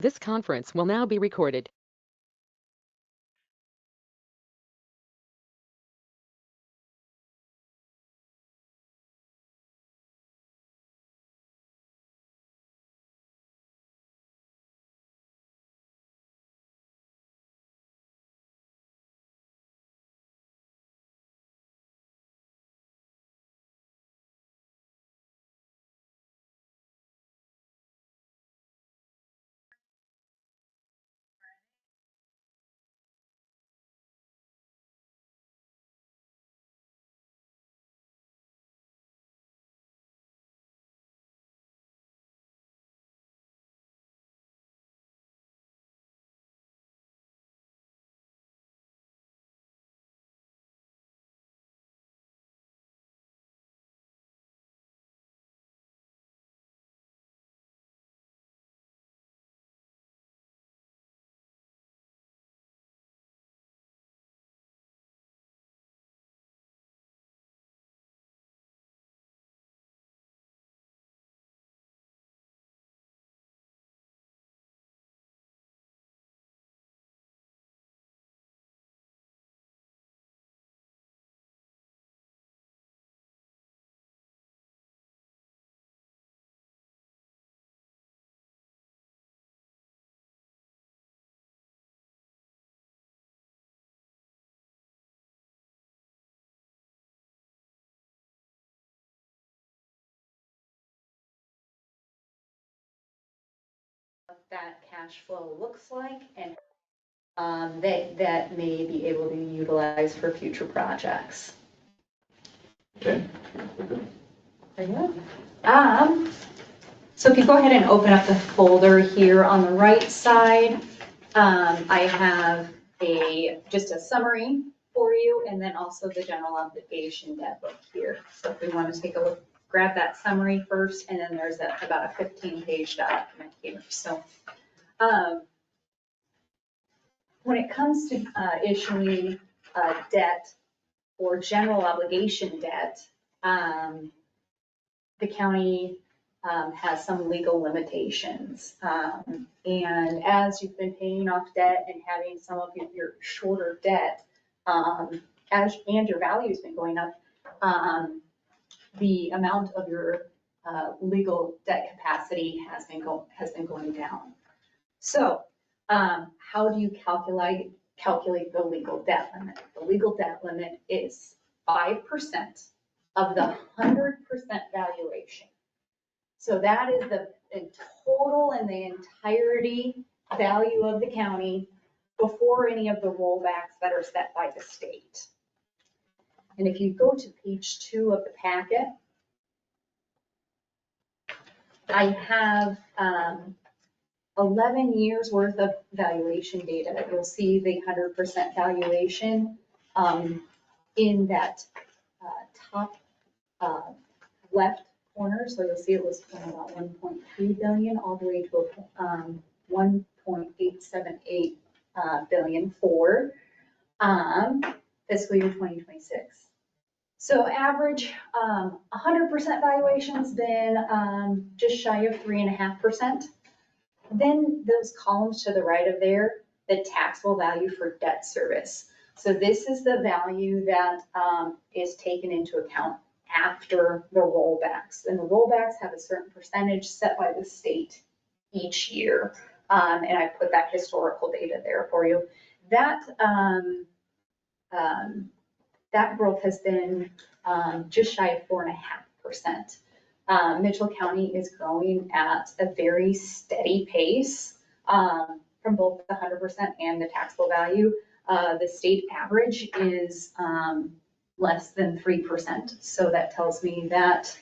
This conference will now be recorded. That cash flow looks like and that may be able to be utilized for future projects. Okay. Very good. So if you go ahead and open up the folder here on the right side, I have just a summary for you, and then also the general obligation debt book here. So if we want to take a look, grab that summary first, and then there's about a 15-page document here. So when it comes to issuing debt or general obligation debt, the county has some legal limitations. And as you've been paying off debt and having some of your shorter debt, and your value's been going up, the amount of your legal debt capacity has been going down. So how do you calculate the legal debt limit? The legal debt limit is 5% of the 100% valuation. So that is the total and the entirety value of the county before any of the rollbacks that are set by the state. And if you go to page 2 of the packet, I have 11 years worth of valuation data. You'll see the 100% valuation in that top left corner. So you'll see it was from about 1.3 billion all the way to 1.878 billion for fiscal year 2026. So average 100% valuation has been just shy of 3.5%. Then those columns to the right of there, the taxable value for debt service. So this is the value that is taken into account after the rollbacks. And the rollbacks have a certain percentage set by the state each year. And I put that historical data there for you. That growth has been just shy of 4.5%. Mitchell County is growing at a very steady pace from both the 100% and the taxable value. The state average is less than 3%. So that tells me that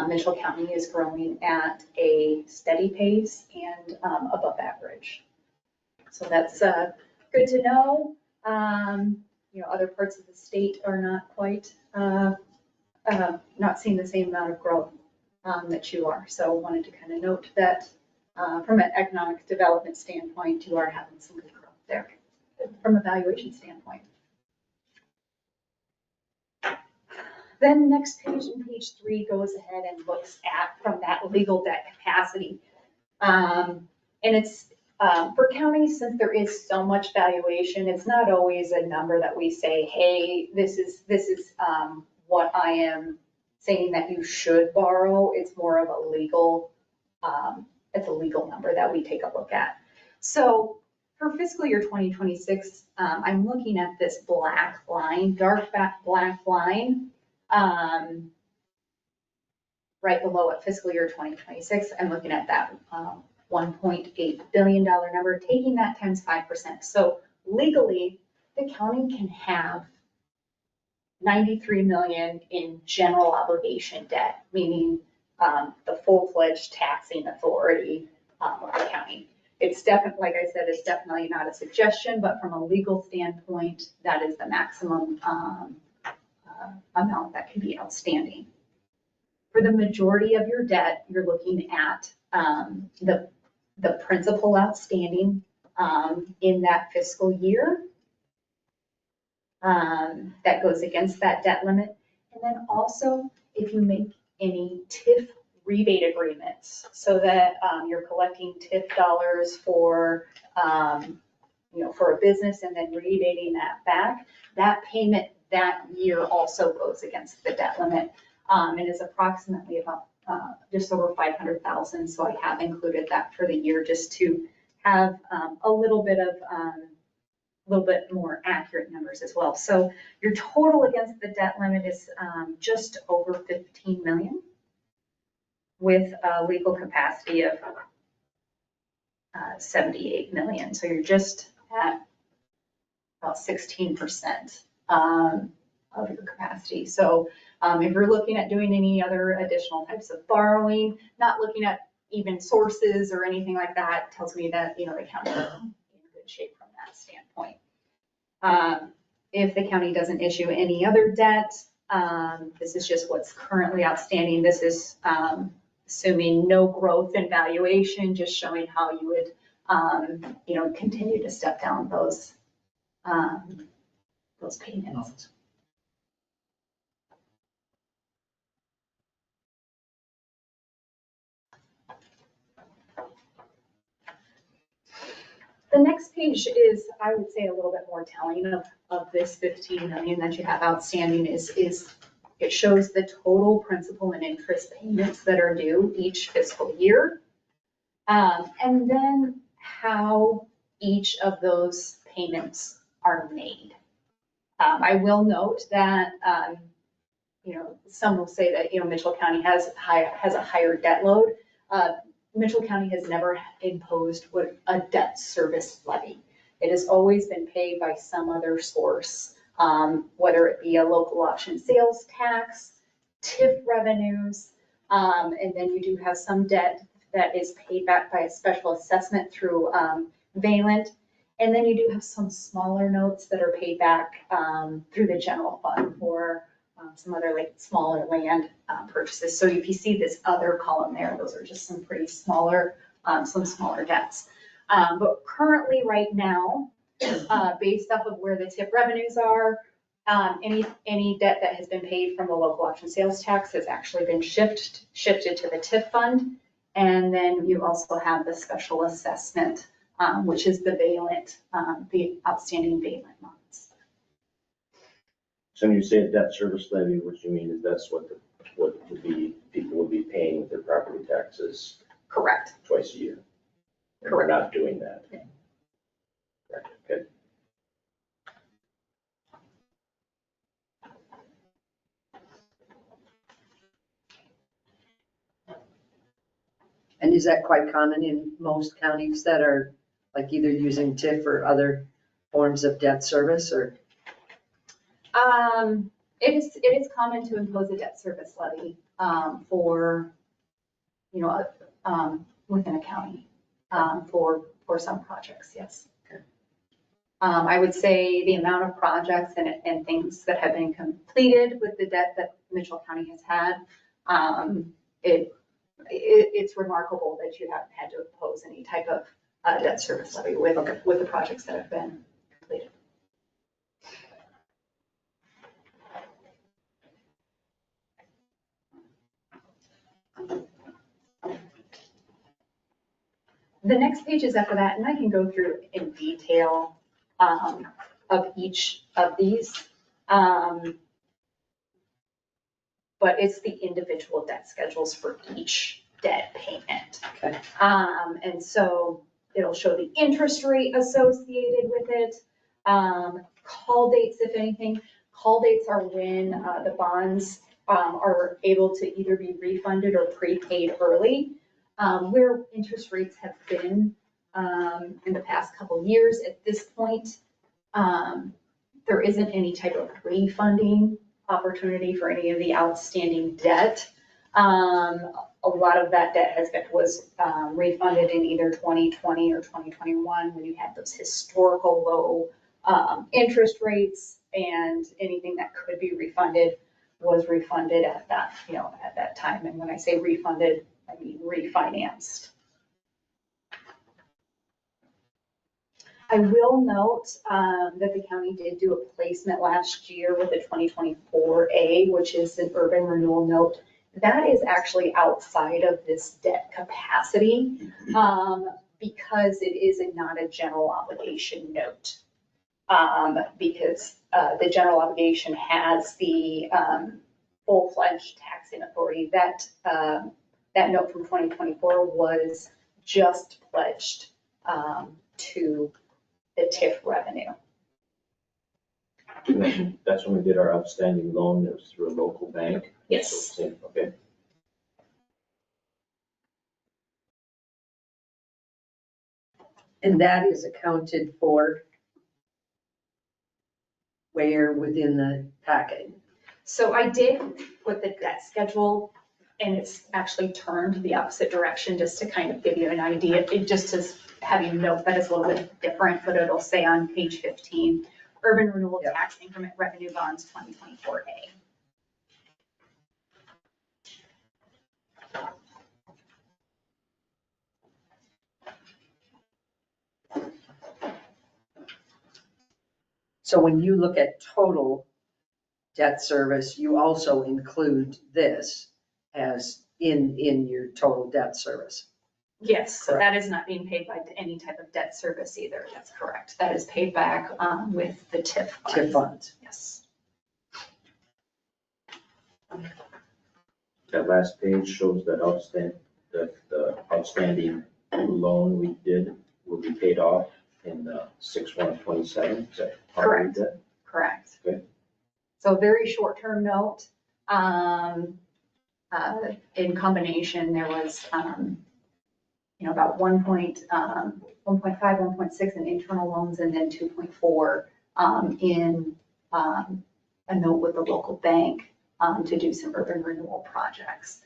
Mitchell County is growing at a steady pace and above average. So that's good to know. Other parts of the state are not quite, not seeing the same amount of growth that you are. So wanted to kind of note that from an economic development standpoint, you are having some good growth there from a valuation standpoint. Then next page, in page 3, goes ahead and looks at from that legal debt capacity. And it's For counties, since there is so much valuation, it's not always a number that we say, hey, this is what I am saying that you should borrow. It's more of a legal, it's a legal number that we take a look at. So for fiscal year 2026, I'm looking at this black line, black line, right below it, fiscal year 2026. I'm looking at that $1.8 billion number, taking that times 5%. So legally, the county can have 93 million in general obligation debt, meaning the full-fledged taxing authority of the county. It's definitely, like I said, it's definitely not a suggestion, but from a legal standpoint, that is the maximum amount that can be outstanding. For the majority of your debt, you're looking at the principal outstanding in that fiscal year that goes against that debt limit. And then also, if you make any TIF rebate agreements, so that you're collecting TIF dollars for, for a business and then rebating that back, that payment that year also goes against the debt limit. It is approximately about just over 500,000. So I have included that for the year just to have a little bit more accurate numbers as well. So your total against the debt limit is just over 15 million with a legal capacity of 78 million. So you're just at about 16% of your capacity. So if you're looking at doing any other additional types of borrowing, not looking at even sources or anything like that, tells me that, the county is in good shape from that standpoint. If the county doesn't issue any other debt, this is just what's currently outstanding. This is assuming no growth in valuation, just showing how you would, continue to step down those payments. The next page is, I would say, a little bit more telling of this 15 million that you have outstanding is it shows the total principal and interest payments that are due each fiscal year. And then how each of those payments are made. I will note that, some will say that, Mitchell County has a higher debt load. Mitchell County has never imposed a debt service levy. It has always been paid by some other source, whether it be a local option sales tax, TIF revenues, and then you do have some debt that is paid back by a special assessment through Valent. And then you do have some smaller notes that are paid back through the general fund for some other smaller land purchases. So if you see this other column there, those are just some pretty smaller, some smaller debts. But currently right now, based off of where the TIF revenues are, any debt that has been paid from the local option sales tax has actually been shifted to the TIF fund. And then you also have the special assessment, which is the Valent, the outstanding Valent bonds. So when you say a debt service levy, what you mean is that's what people would be paying with their property taxes Correct. twice a year. And we're not doing that. Yeah. Correct. Okay. And is that quite common in most counties that are either using TIF or other forms of debt service, or? It is common to impose a debt service levy for, within a county for some projects, yes. Okay. I would say the amount of projects and things that have been completed with the debt that Mitchell County has had, it's remarkable that you haven't had to impose any type of debt service levy with the projects that have been completed. The next page is after that, and I can go through in detail of each of these. But it's the individual debt schedules for each debt payment. Okay. And so it'll show the interest rate associated with it, call dates, if anything. Call dates are when the bonds are able to either be refunded or prepaid early. Where interest rates have been in the past couple of years at this point, there isn't any type of refunding opportunity for any of the outstanding debt. A lot of that debt was refunded in either 2020 or 2021 when you had those historical low interest rates, and anything that could be refunded was refunded at that time. And when I say refunded, I mean refinanced. I will note that the county did do a placement last year with a 2024A, which is an urban renewal note. That is actually outside of this debt capacity because it is not a general obligation note. Because the general obligation has the full-fledged taxing authority. That note from 2024 was just pledged to the TIF revenue. That's when we did our outstanding loan, it was through a local bank? Yes. Okay. And that is accounted for where within the packet? So I did put the debt schedule, and it's actually turned the opposite direction just to kind of give you an idea. It just is having a note that is a little bit different, but it'll say on page 15, urban renewal Yep. tax increment revenue bonds 2024A. So when you look at total debt service, you also include this as in your total debt service. Yes, so that is not being paid by any type of debt service either. That's correct. That is paid back with the TIF funds. TIF funds. Yes. That last page shows that the outstanding loan we did will be paid off in 6/1/27. Is that how we Correct. did that? Correct. Okay. So very short-term note. In combination, there was, about 1.5, 1.6 in internal loans, and then 2.4 in a note with the local bank to do some urban renewal projects.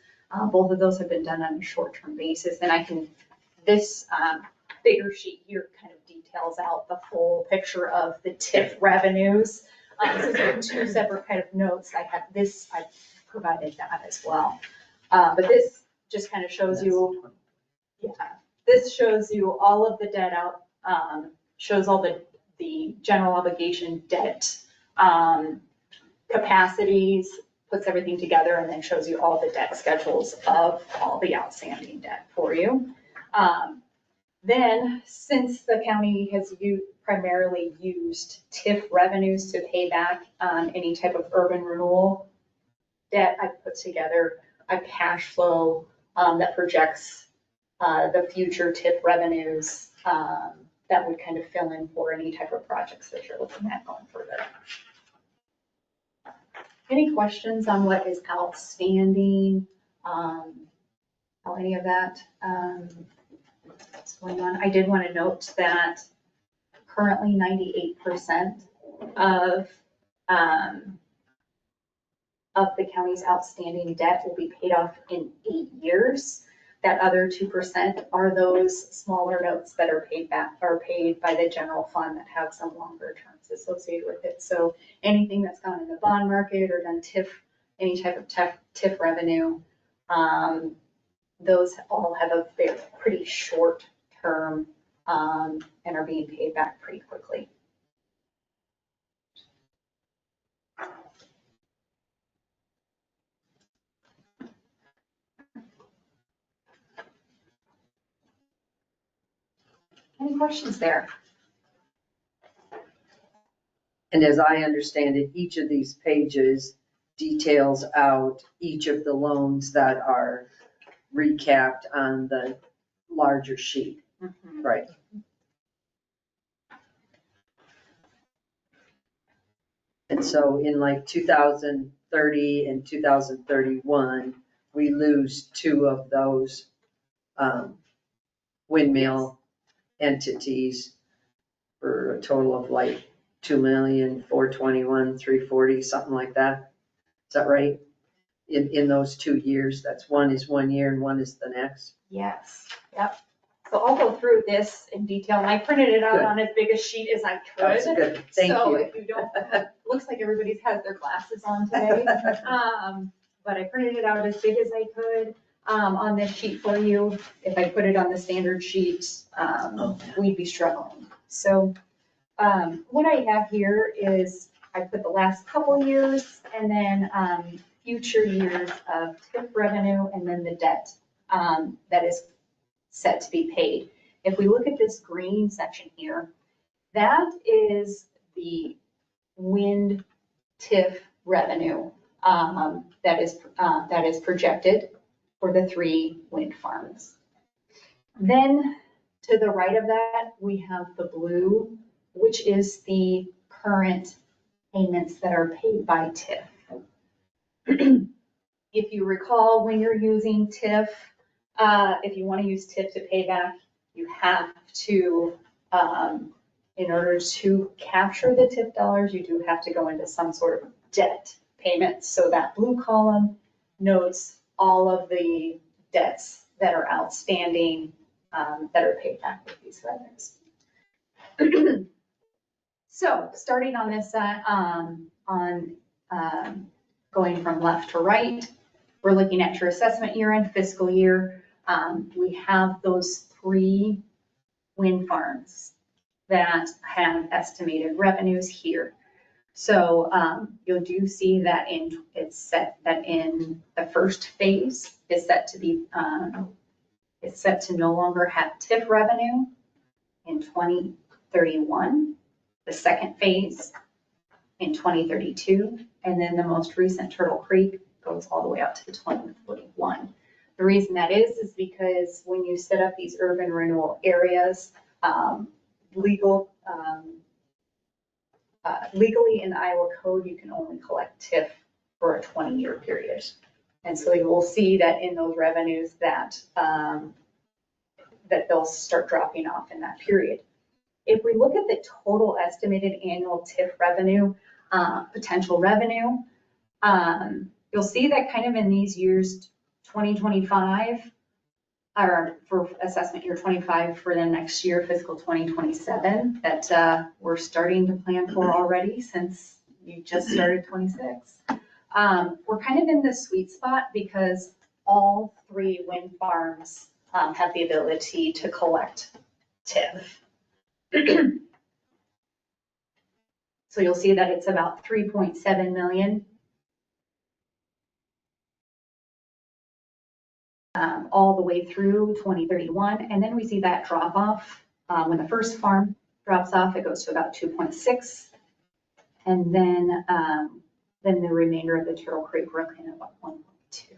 Both of those have been done on a short-term basis, and this bigger sheet here kind of details out the full picture of the TIF revenues. So there are two separate kind of notes. I provided that as well. But this just kind of shows you, this shows you all of the debt out, shows all the general obligation debt capacities, puts everything together, and then shows you all the debt schedules of all the outstanding debt for you. Then, since the county has primarily used TIF revenues to pay back any type of urban renewal debt, I put together a cash flow that projects the future TIF revenues that would kind of fill in for any type of projects that you're looking at going further. Any questions on what is outstanding, how any of that what's going on? I did want to note that currently 98% of the county's outstanding debt will be paid off in 8 years. That other 2% are those smaller notes that are paid by the general fund that have some longer terms associated with it. So anything that's gone in the bond market or done TIF, any type of TIF revenue, those all have a pretty short term and are being paid back pretty quickly. Any questions there? And as I understand it, each of these pages details out each of the loans that are recapped on the larger sheet, right? And so in like 2030 and 2031, we lose two of those windmill entities for a total of like 2,421,340, something like that. Is that right? In those 2 years, that's one is 1 year and one is the next. Yes, yep. So I'll go through this in detail, and I printed it out Good. on as big a sheet as I That's could. good, thank So you. if you don't, looks like everybody's has their glasses on today. But I printed it out as big as I could, on this sheet for you. If I put it on the standard sheet, we'd be struggling. So, what I have here is I put the last couple years and then, future years of TIF revenue and then the debt, that is set to be paid. If we look at this green section here, that is the wind TIF revenue that is projected for the 3 wind farms. Then to the right of that, we have the blue, which is the current payments that are paid by TIF. If you recall, when you're using TIF, if you want to use TIF to pay back, you have to, in order to capture the TIF dollars, you do have to go into some sort of debt payment. So that blue column notes all of the debts that are outstanding, that are paid back with these revenues. So starting on this side, going from left to right, we're looking at your assessment year and fiscal year. We have those 3 wind farms that have estimated revenues here. So you'll do see that it's set that in the first phase is set to be, it's set to no longer have TIF revenue in 2031, the second phase in 2032, and then the most recent Turtle Creek goes all the way out to 2041. The reason that is because when you set up these urban renewal areas, legally in Iowa code, you can only collect TIF for a 20-year period. And so you will see that in those revenues that they'll start dropping off in that period. If we look at the total estimated annual TIF revenue, potential revenue, you'll see that kind of in these years, 2025, or for assessment year 25 for the next year, fiscal 2027, that we're starting to plan for already since you just started 26. We're kind of in this sweet spot because all 3 wind farms have the ability to collect TIF. So you'll see that it's about 3.7 million. All the way through 2031. And then we see that drop off. When the first farm drops off, it goes to about 2.6. And then the remainder of the Turtle Creek, we're looking at about 1.2.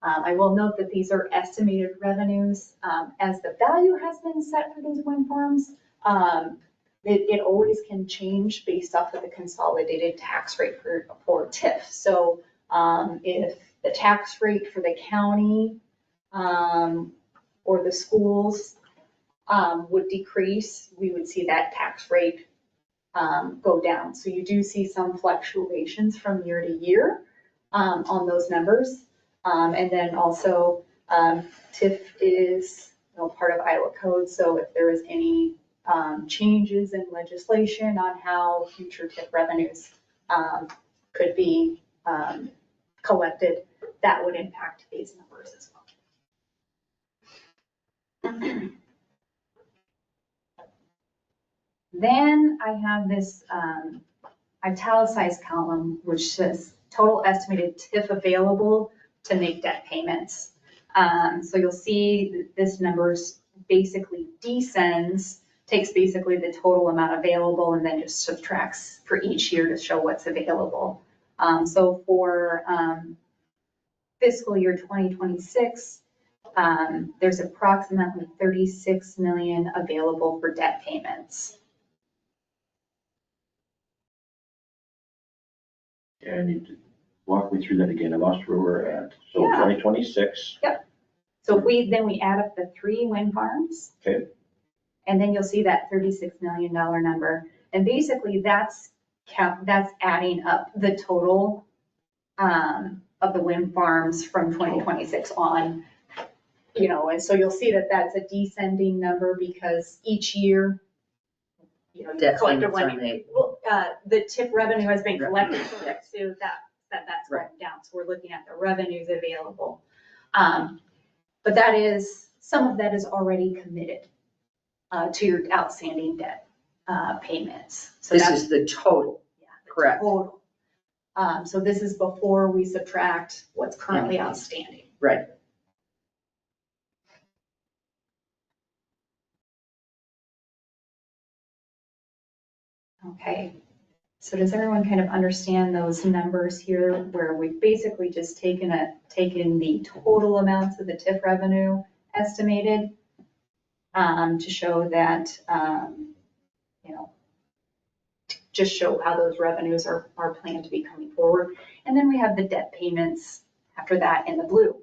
I will note that these are estimated revenues. As the value has been set for these wind farms, it always can change based off of the consolidated tax rate for TIF. So if the tax rate for the county or the schools would decrease, we would see that tax rate go down. So you do see some fluctuations from year to year on those numbers. And then also TIF is part of Iowa code. So if there is any changes in legislation on how future TIF revenues could be collected, that would impact these numbers as well. Then I have this italicized column, which says total estimated TIF available to make debt payments. So you'll see this number's basically descends, takes basically the total amount available and then just subtracts for each year to show what's available. So for fiscal year 2026, there's approximately 36 million available for debt payments. Yeah, I need to walk me through that again. I lost where we're at. So Yeah. 2026, So if we add up the 3 wind farms. Okay. And then you'll see that $36 million number. And basically that's adding up the total of the wind farms from 2026 on, and so you'll see that that's a descending number because each year, you Debt collect payments one. are made. Well, the TIP revenue has been collected, so Yeah. that's Right. going down. So we're looking at the revenues available. But that is, some of that is already committed to your outstanding debt payments. So This that's is the total, the correct. total. So this is before we subtract what's currently outstanding. Right. Okay. So does everyone kind of understand those numbers here where we've basically just taken the total amounts of the TIF revenue estimated to show that, just show how those revenues are planned to be coming forward. And then we have the debt payments after that in the blue.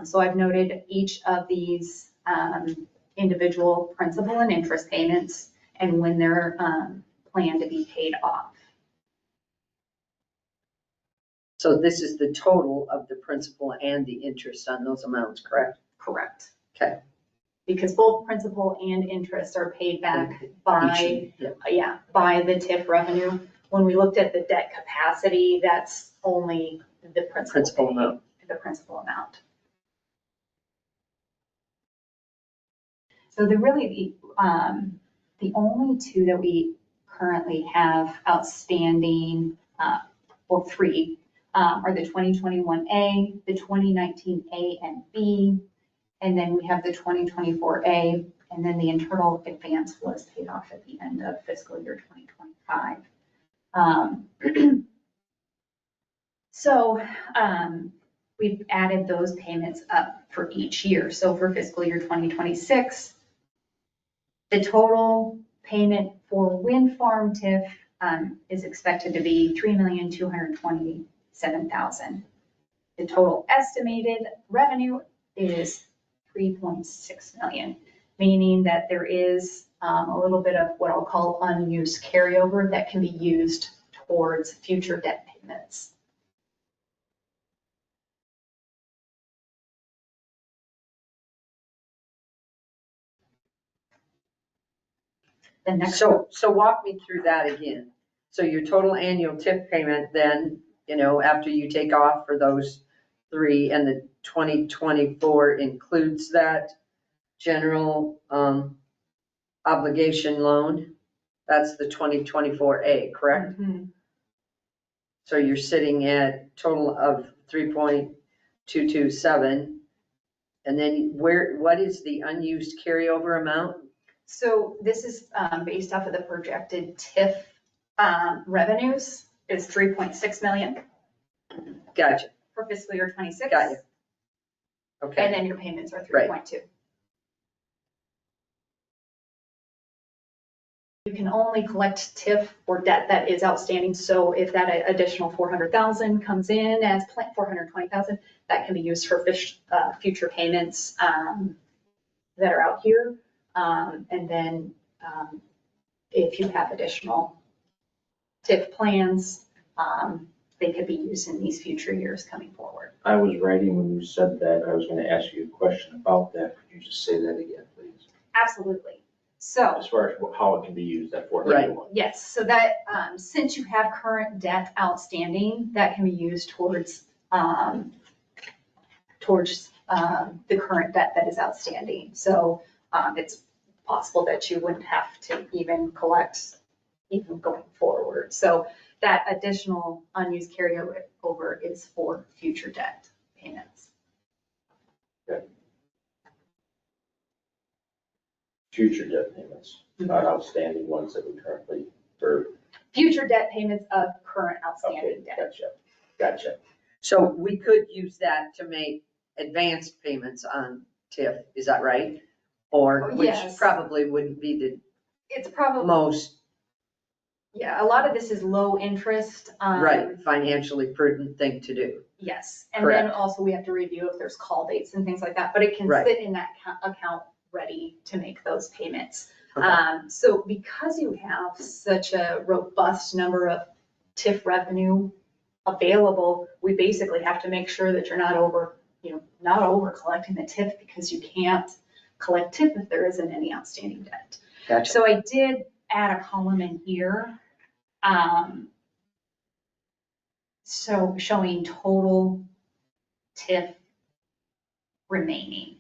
So I've noted each of these individual principal and interest payments and when they're planned to be paid off. So this is the total of the principal and the interest on those amounts, correct? Correct. Okay. Because both principal and interest are paid back by, Yeah. by the TIF revenue. When we looked at the debt capacity, that's only the Principal paid, amount. the principal amount. So the only two that we currently have outstanding, well, 3, are the 2021A, the 2019A and B, and then we have the 2024A, and then the internal advance was paid off at the end of fiscal year 2025. So we've added those payments up for each year. So for fiscal year 2026, the total payment for wind farm TIF is expected to be $3,227,000. The total estimated revenue is 3.6 million, meaning that there is a little bit of what I'll call unused carryover that can be used towards future debt payments. The next, So walk me through that again. So your total annual TIP payment then, after you take off for those 3 and the 2024 includes that general obligation loan. That's the 2024A, correct? So you're sitting at total of 3.227. And then what is the unused carryover amount? so this is based off of the projected TIF revenues is 3.6 million Gotcha. for fiscal year 26. Got you. And Okay. then your payments are Right. 3.2. You can only collect TIF or debt that is outstanding. So if that additional 400,000 comes in as 420,000, that can be used for future payments that are out here. And then if you have additional TIF plans, they could be used in these future years coming forward. I was writing when you said that. I was going to ask you a question about that. Could you just say that again, please? Absolutely. So. As far as how it can be used, that Right. 401. Yes, so that, since you have current debt outstanding, that can be used towards the current debt that is outstanding. So it's possible that you wouldn't have to even collect even going forward. So that additional unused carryover is for future debt payments. Future debt payments, not outstanding ones that we currently, or, Future debt payments of current okay, outstanding debt. gotcha. So we could use that to make advanced payments on TIF, is that right? Or, which Yes. probably wouldn't be the It's probably, most, yeah, a lot of this is low interest. right, financially prudent thing to do. Yes, and then Correct. also we have to review if there's call dates and things like that, but it can Right. sit in that account ready to make those payments. Okay. So because you have such a robust number of TIF revenue available, we basically have to make sure that you're not over collecting the TIF, because you can't collect TIF if there isn't any outstanding debt. Gotcha. So I did add a column in here. So showing total TIF remaining.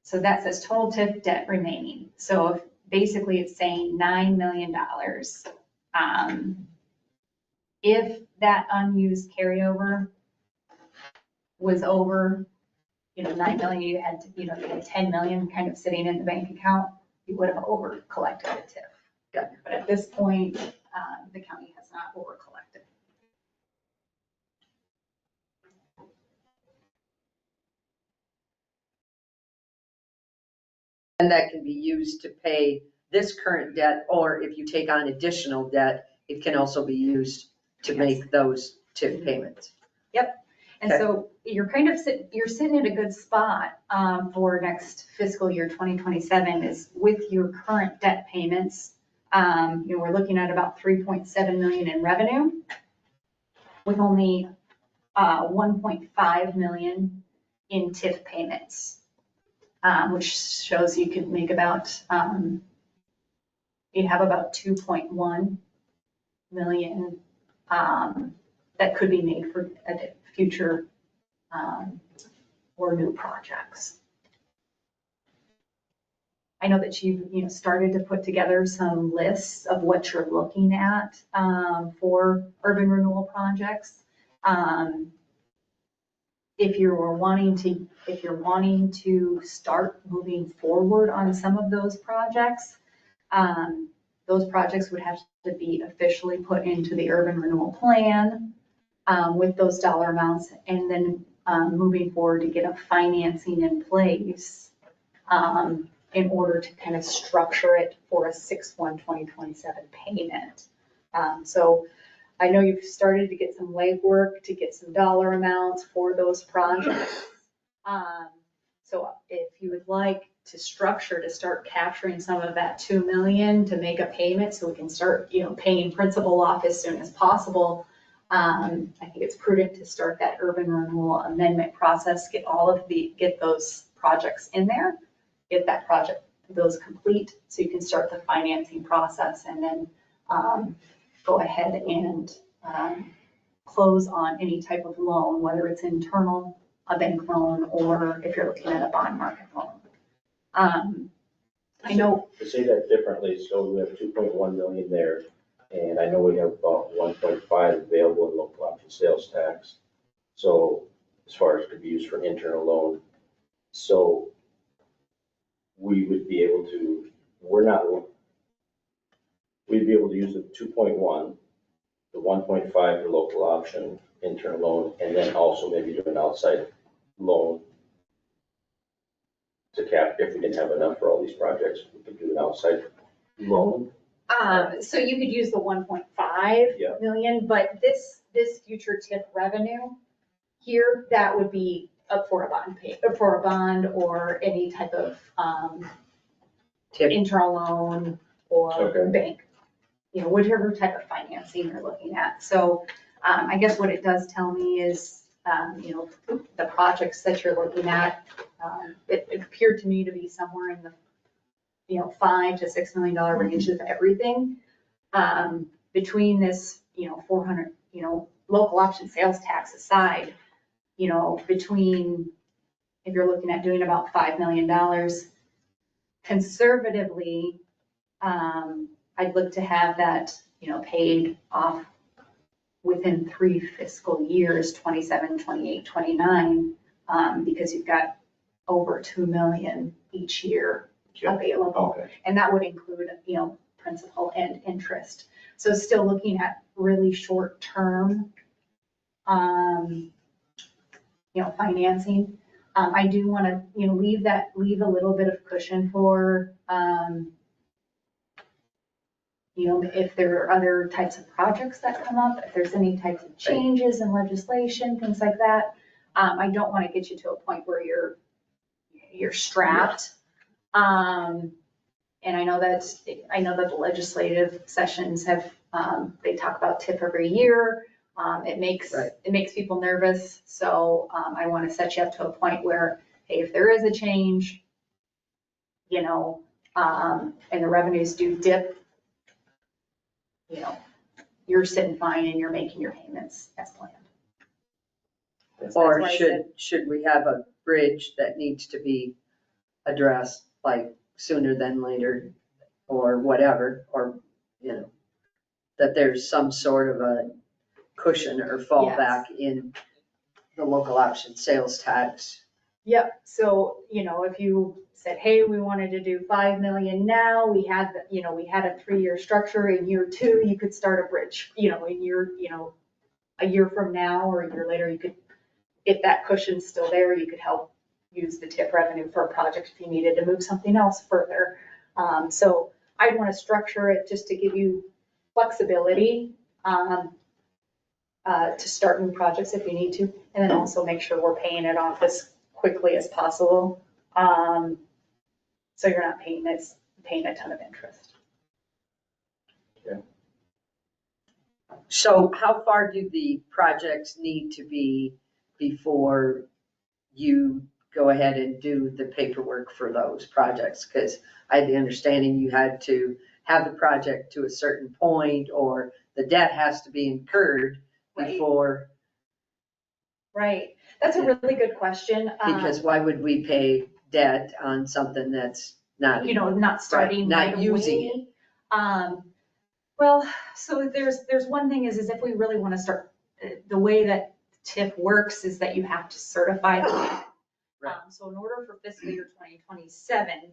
So that says total TIF debt remaining. So if basically it's saying $9 million. If that unused carryover was over, 9 million, you had 10 million kind of sitting in the bank account, you would have over collected the TIF. Got But at this point, the county has not over collected. And that can be used to pay this current debt, or if you take on additional debt, it can also be used to make those TIF payments. And Okay. so you're kind of sitting in a good spot for next fiscal year 2027 is with your current debt payments. We're looking at about 3.7 million in revenue with only 1.5 million in TIF payments, which shows you could make about, you'd have about 2.1 million that could be made for future or new projects. I know that you've started to put together some lists of what you're looking at for urban renewal projects. If you're wanting to start moving forward on some of those projects would have to be officially put into the urban renewal plan with those dollar amounts, and then moving forward to get a financing in place in order to kind of structure it for a 6/1/2027 payment. So I know you've started to get some legwork to get some dollar amounts for those projects. So if you would like to structure to start capturing some of that 2 million to make a payment so we can start, paying principal off as soon as possible, I think it's prudent to start that urban renewal amendment process, get those projects in there, get those complete so you can start the financing process, and then go ahead and close on any type of loan, whether it's internal, a bank loan, or if you're looking at a bond market loan. I know. To say that differently, so we have 2.1 million there, and I know we have about 1.5 available in local option sales tax. So as far as could be used for internal loan, so we would be able to, we'd be able to use the 2.1, the 1.5 for local option, internal loan, and then also maybe do an outside loan to cap, if we didn't have enough for all these projects, we could do an outside loan. So you could use the 1.5 Yeah. million, but this future TIF revenue here, that would be up for a bond or any type of TIF. internal loan or Okay. bank, whichever type of financing you're looking at. So I guess what it does tell me is, the projects that you're looking at, it appeared to me to be somewhere in the $5 to $6 million range of everything. Between this, 400, local option sales tax aside, between, if you're looking at doing about $5 million, conservatively, I'd look to have that, paid off within 3 fiscal years, 27, 28, 29, because you've got over 2 million each year available. Okay. And that would include, principal and interest. So still looking at really short-term, financing. I do want to, leave a little bit of cushion for, if there are other types of projects that come up, if there's any types of changes in legislation, things like that. I don't want to get you to a point where you're strapped. And I know that the legislative sessions have, they talk about TIP every year. It makes people nervous. So, I want to set you up to a point where, hey, if there is a change, and the revenues do dip, you're sitting fine and you're making your payments as planned. Or That's why I should we have a bridge that needs to be addressed like sooner than later or whatever, or, that there's some sort of a cushion or fallback in the local option sales tax? Yep, so, if you said, hey, we wanted to do 5 million now, we had a 3-year structure. In year 2, you could start a bridge, a year from now or a year later, you could, if that cushion's still there, you could help use the TIP revenue for a project if you needed to move something else further. So I'd want to structure it just to give you flexibility, to start new projects if you need to, and then also make sure we're paying it off as quickly as possible. So you're not paying a ton of interest. So how far do the projects need to be before you go ahead and do the paperwork for those projects? Because I had the understanding you had to have the project to a certain point, or the debt has to be incurred before. Right, that's a really good question. Because why would we pay debt on something that's not? Not starting Not right using away. Well, so there's one thing is if we really want to start, the way that TIP works is that you have to certify the debt. Right. So in order for fiscal year 2027,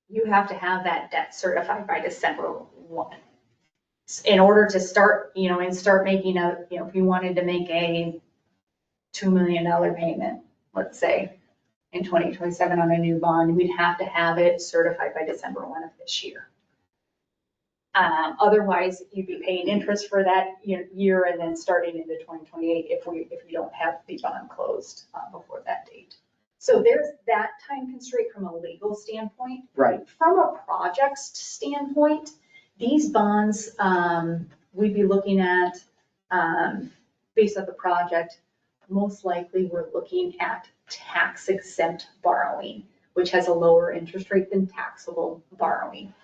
you have to have that debt certified by December 1. In order to start, and start making if you wanted to make a $2 million payment, let's say, in 2027 on a new bond, we'd have to have it certified by December 1 of this year. Otherwise, you'd be paying interest for that year and then starting into 2028 if we don't have the bond closed before that date. So there's that time constraint from a legal standpoint. Right. From a project standpoint, these bonds, we'd be looking at, based on the project, most likely we're looking at tax exempt borrowing, which has a lower interest rate than taxable borrowing.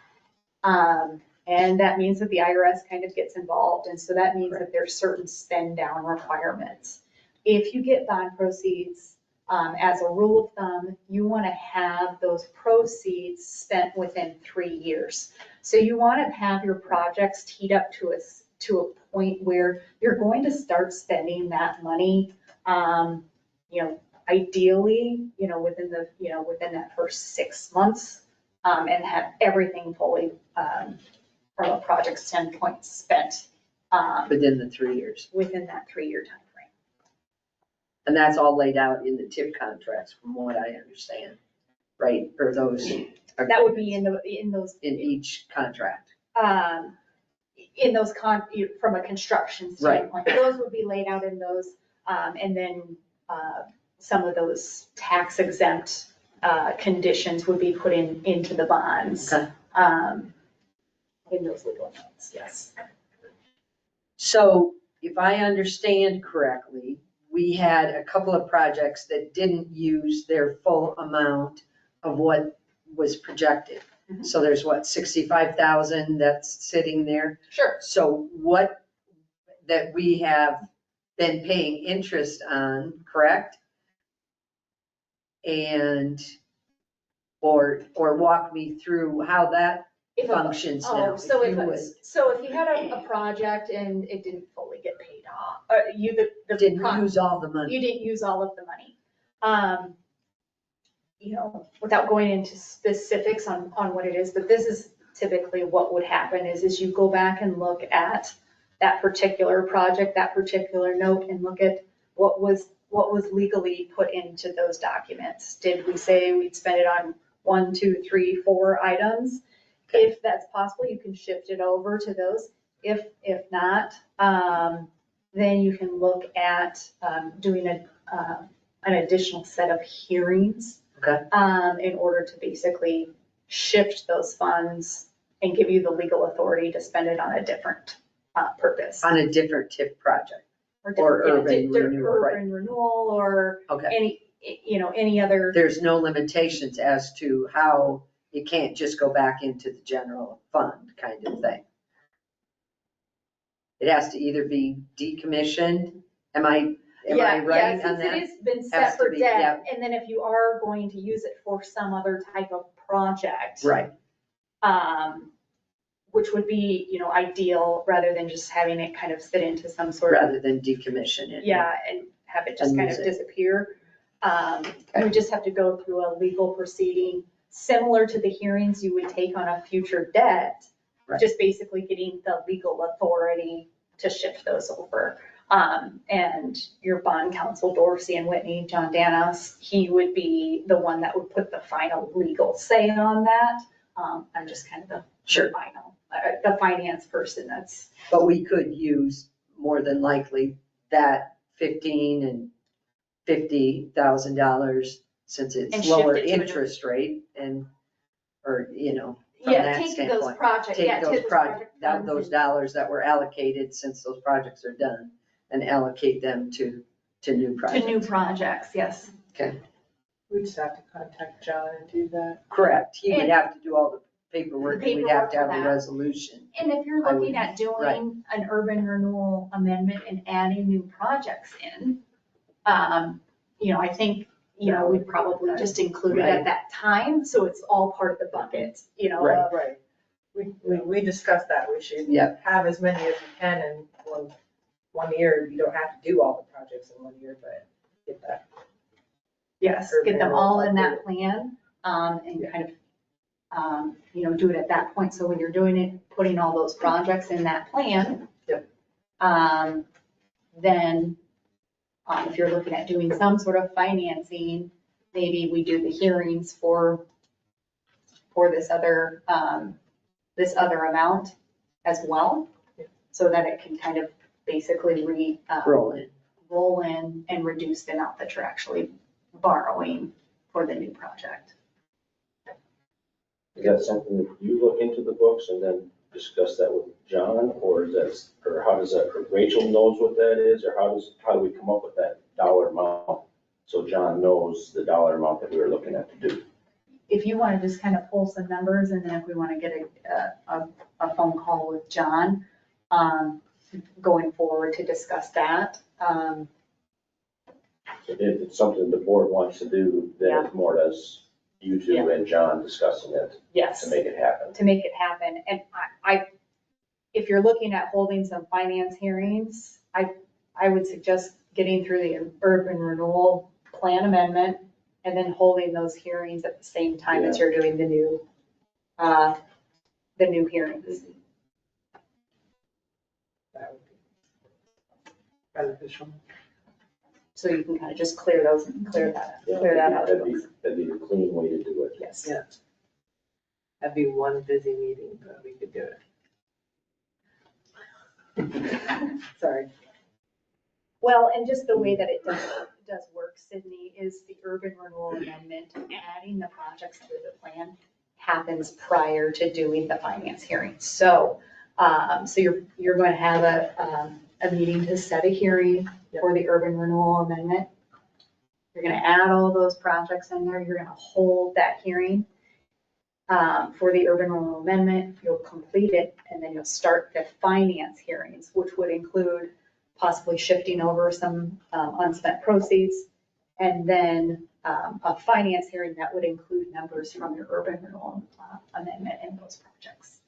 And that means that the IRS kind of gets involved. And so that means that there's certain spend down requirements. If you get bond proceeds, as a rule of thumb, you want to have those proceeds spent within 3 years. So you want to have your projects teed up to a point where you're going to start spending that money, ideally, within that first 6 months, and have everything fully, from a project standpoint spent, Within the 3 years. within that 3-year time frame. And that's all laid out in the TIP contracts, from what I understand, right? Or those. That would be in those. In each contract. In those from a construction standpoint, those would be laid out in those, and then some of those tax exempt conditions would be put into the bonds. Okay. In those legal notes, yes. So if I understand correctly, we had a couple of projects that didn't use their full amount of what was projected. Mhm. So there's 65,000 that's sitting there. Sure. So what that we have been paying interest on, correct? And, or walk me through how that functions now. So if you would. if you had a project and it didn't fully get paid off, Didn't use all the money. you didn't use all of the money. without going into specifics on what it is, but this is typically what would happen is you go back and look at that particular project, that particular note, and look at what was legally put into those documents. Did we say we'd spend it on 1, 2, 3, 4 items? If that's possible, you can shift it over to those. If not, then you can look at doing an additional set of hearings. Okay. In order to basically shift those funds and give you the legal authority to spend it on a different purpose. On a different TIP project. Or different- urban renewal, right. Urban renewal or Okay. any other. There's no limitations as to how it can't just go back into the general fund kind of thing. It has to either be decommissioned. Am I right on Since that? it has been Has set to for be, debt, and then if you are going to use it for some other type of project. Right. Which would be, ideal, rather than just having it kind of sit into some sort of. Rather than decommission it. Yeah, and have it just And kind of use it. disappear. We just have to go through a legal proceeding, similar to the hearings you would take on a future debt. Right. Just basically getting the legal authority to shift those over. And your bond counsel, Dorsey and Whitney, John Danos, he would be the one that would put the final legal say on that. I'm just kind of the final, the finance person that's. But we could use more than likely that $15,000 and $50,000 since And it's shift lower it to a- interest rate from Yeah, that take those standpoint. projects, Take yeah, those take those project funds those and- dollars that were allocated since those projects are done and allocate them to new To projects. new projects, yes. We just have to contact John and do that. Correct. He would And- have to do all the paperwork and we'd have to have paperwork a for that. resolution. And if you're I would- looking at right. doing an urban renewal amendment and adding new projects in, I think, we'd probably just include it Right. at that time, so it's all part of the bucket, Right. of- Right. We discussed that. We should Yep. have as many as we can in one year. You don't have to do all the projects in 1 year, but get that. yes, get them all in that plan, and kind of, do it at that point, so when you're doing it, putting all those projects in that plan. Yep. Then, if you're looking at doing some sort of financing, maybe we do the hearings for this other amount as well, so that it can kind of basically Roll in. roll in and reduce the amount that you're actually borrowing for the new project. Is that something that you look into the books and then discuss that with John, or how does that, Rachel knows what that is, or how do we come up with that dollar amount? So John knows the dollar amount that we were looking at to do. If you want to just kind of pull some numbers, and then if we want to get a phone call with John, going forward to discuss that. If it's something the board wants to do, then it's more or less you two and John discussing it Yes. to make it happen. To make it happen. And if you're looking at holding some finance hearings, I would suggest getting through the urban renewal plan amendment and then holding those hearings at the same time as you're doing the new hearings. That would be beneficial. So you can kind of just clear that out. That'd be the clean way to do it. Yes. Yeah. That'd be one busy meeting, but we could do it. Sorry. Well, and just the way that it does work, Sydney, is the urban renewal amendment, adding the projects to the plan happens prior to doing the finance hearing. So you're going to have a meeting to set a hearing for the urban renewal amendment. You're going to add all those projects in there. You're going to hold that hearing for the urban renewal amendment. You'll complete it, and then you'll start the finance hearings, which would include possibly shifting over some unspent proceeds, and then a finance hearing that would include numbers from your urban renewal amendment and those projects.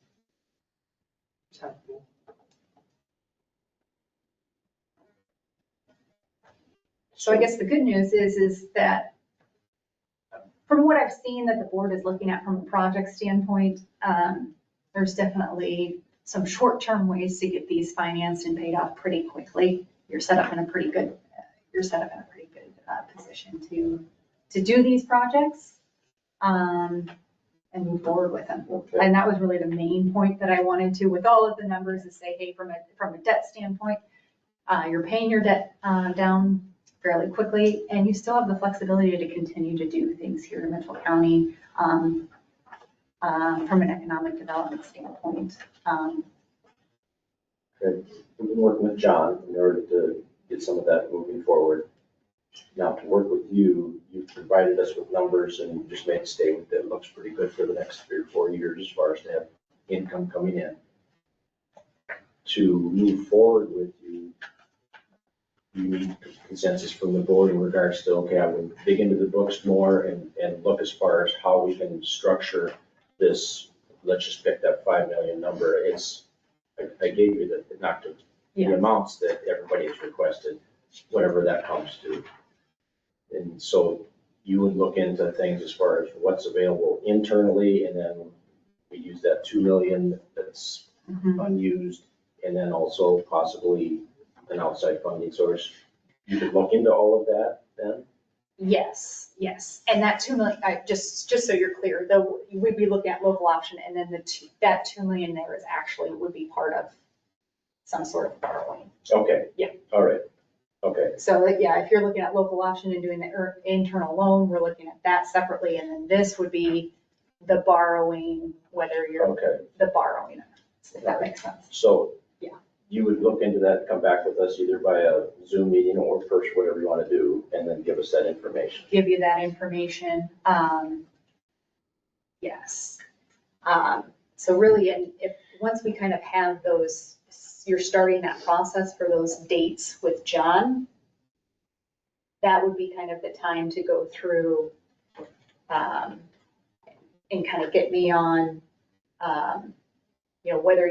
So I guess the good news is that from what I've seen that the board is looking at from a project standpoint, there's definitely some short-term ways to get these financed and paid off pretty quickly. You're set up in a pretty good position to do these projects, and move forward with them. Okay. And that was really the main point that I wanted to, with all of the numbers, is say, hey, from a debt standpoint, you're paying your debt down fairly quickly, and you still have the flexibility to continue to do things here in Mitchell County from an economic development standpoint. Okay. We've been working with John in order to get some of that moving forward. Now, to work with you, you've provided us with numbers and just made a statement that looks pretty good for the next 3 or 4 years as far as to have income coming in. To move forward with you, you need consensus from the board in regards to, okay, I will dig into the books more and look as far as how we can structure this. Let's just pick that 5 million number. I gave you the amounts that everybody has requested, whatever that comes to. And so you would look into things as far as what's available internally, and then we use that 2 million that's unused, and then also possibly an outside funding source. You could look into all of that then? Yes. And that 2 million, just so you're clear, though, we'd be looking at local option, and then that 2 million there is actually would be part of some sort of borrowing. Okay. Yeah. All right. Okay. So yeah, if you're looking at local option and doing the internal loan, we're looking at that separately, and then this would be the borrowing, whether you're Okay. the borrowing, if that makes sense. So. Yeah. You would look into that, come back with us either by a Zoom meeting or first, whatever you want to do, and then give us that information. Give you that information. Yes. So really, and if, once we kind of have those, you're starting that process for those dates with John, that would be kind of the time to go through and kind of get me on, whether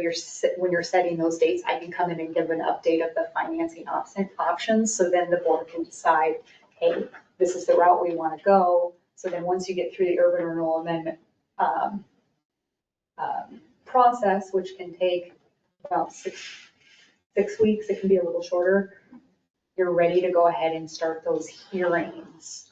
when you're setting those dates, I can come in and give an update of the financing options. So then the board can decide, hey, this is the route we want to go. So then once you get through the urban renewal amendment process, which can take about six weeks, it can be a little shorter, you're ready to go ahead and start those hearings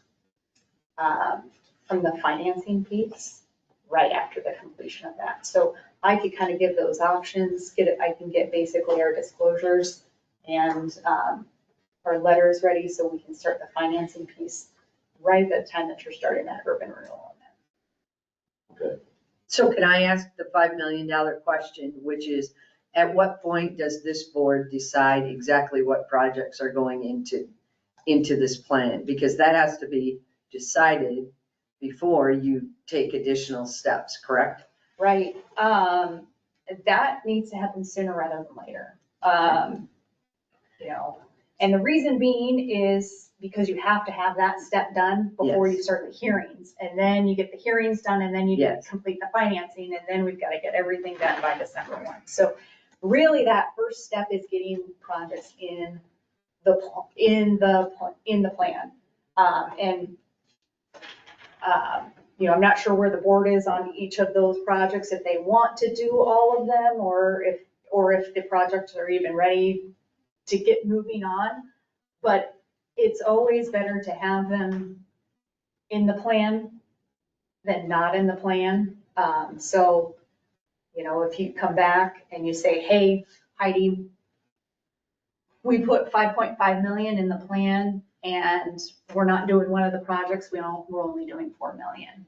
from the financing piece right after the completion of that. So I could kind of give those options, I can get basically our disclosures and our letters ready so we can start the financing piece right at the time that you're starting that urban renewal. Okay. So can I ask the $5 million question, which is, at what point does this board decide exactly what projects are going into this plan? Because that has to be decided before you take additional steps, correct? Right, that needs to happen sooner rather than later. And the reason being is because you have to have that step done before you start the hearings. And then you get the hearings done, and then you complete the financing, and then we've got to get everything done by December 1. So really that first step is getting projects in the plan. I'm not sure where the board is on each of those projects, if they want to do all of them, or if the projects are even ready to get moving on. But it's always better to have them in the plan than not in the plan. So, if you come back and you say, hey, Heidi, we put 5.5 million in the plan and we're not doing one of the projects, we're only doing 4 million.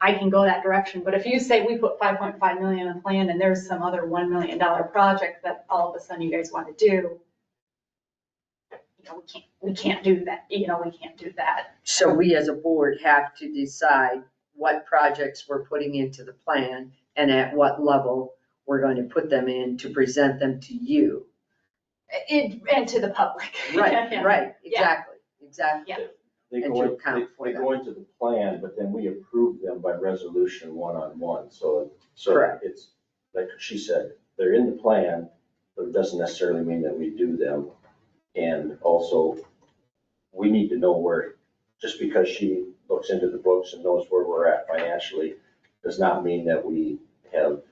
I can go that direction, but if you say we put 5.5 million in the plan and there's some other $1 million project that all of a sudden you guys want to do, we can't do that. We can't do that. So we as a board have to decide what projects we're putting into the plan and at what level we're going to put them in to present them to you. And to the public. Right, exactly. Yeah. They And go, to account for they go into the plan, but then we approve them by resolution one-on-one. So Correct. it's, like she said, they're in the plan, but it doesn't necessarily mean that we do them. And also, we need to know where, just because she looks into the books and knows where we're at financially, does not mean that we have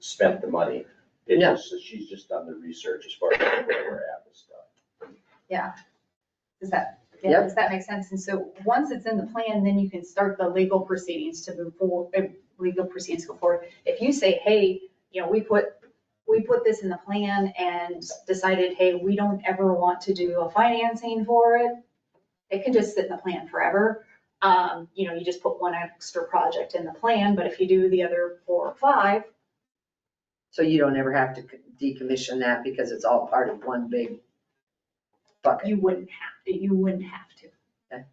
spent the money. No. She's just done the research as far as where we're at with stuff. Yeah. Does that, Yep. does that make sense? And so once it's in the plan, then you can start the legal proceedings to move forward, legal proceedings go forward. If you say, hey, we put this in the plan and decided, hey, we don't ever want to do a financing for it, it can just sit in the plan forever. You just put one extra project in the plan, but if you do the other 4 or 5, So you don't ever have to decommission that because it's all part of one big bucket. you wouldn't have to. Okay.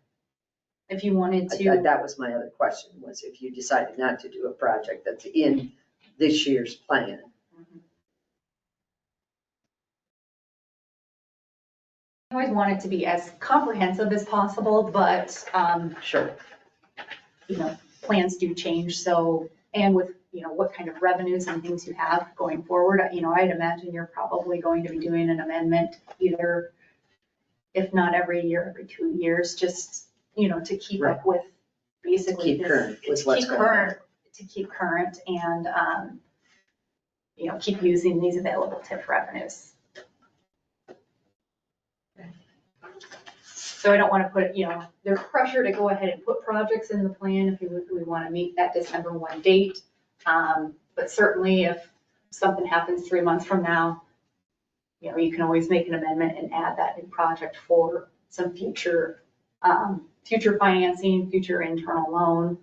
If you wanted to. That was my other question, was if you decided not to do a project that's in this year's plan. I always want it to be as comprehensive as possible, but, Sure. plans do change, so, and with, what kind of revenues and things you have going forward, I'd imagine you're probably going to be doing an amendment either, if not every year, every 2 years, just, to keep up with basically. Keep current with what's going on. To keep current and, keep using these available TIF revenues. So I don't want to put, there's pressure to go ahead and put projects in the plan if we want to meet that December 1 date. But certainly if something happens 3 months from now, you can always make an amendment and add that new project for some future financing, future internal loan,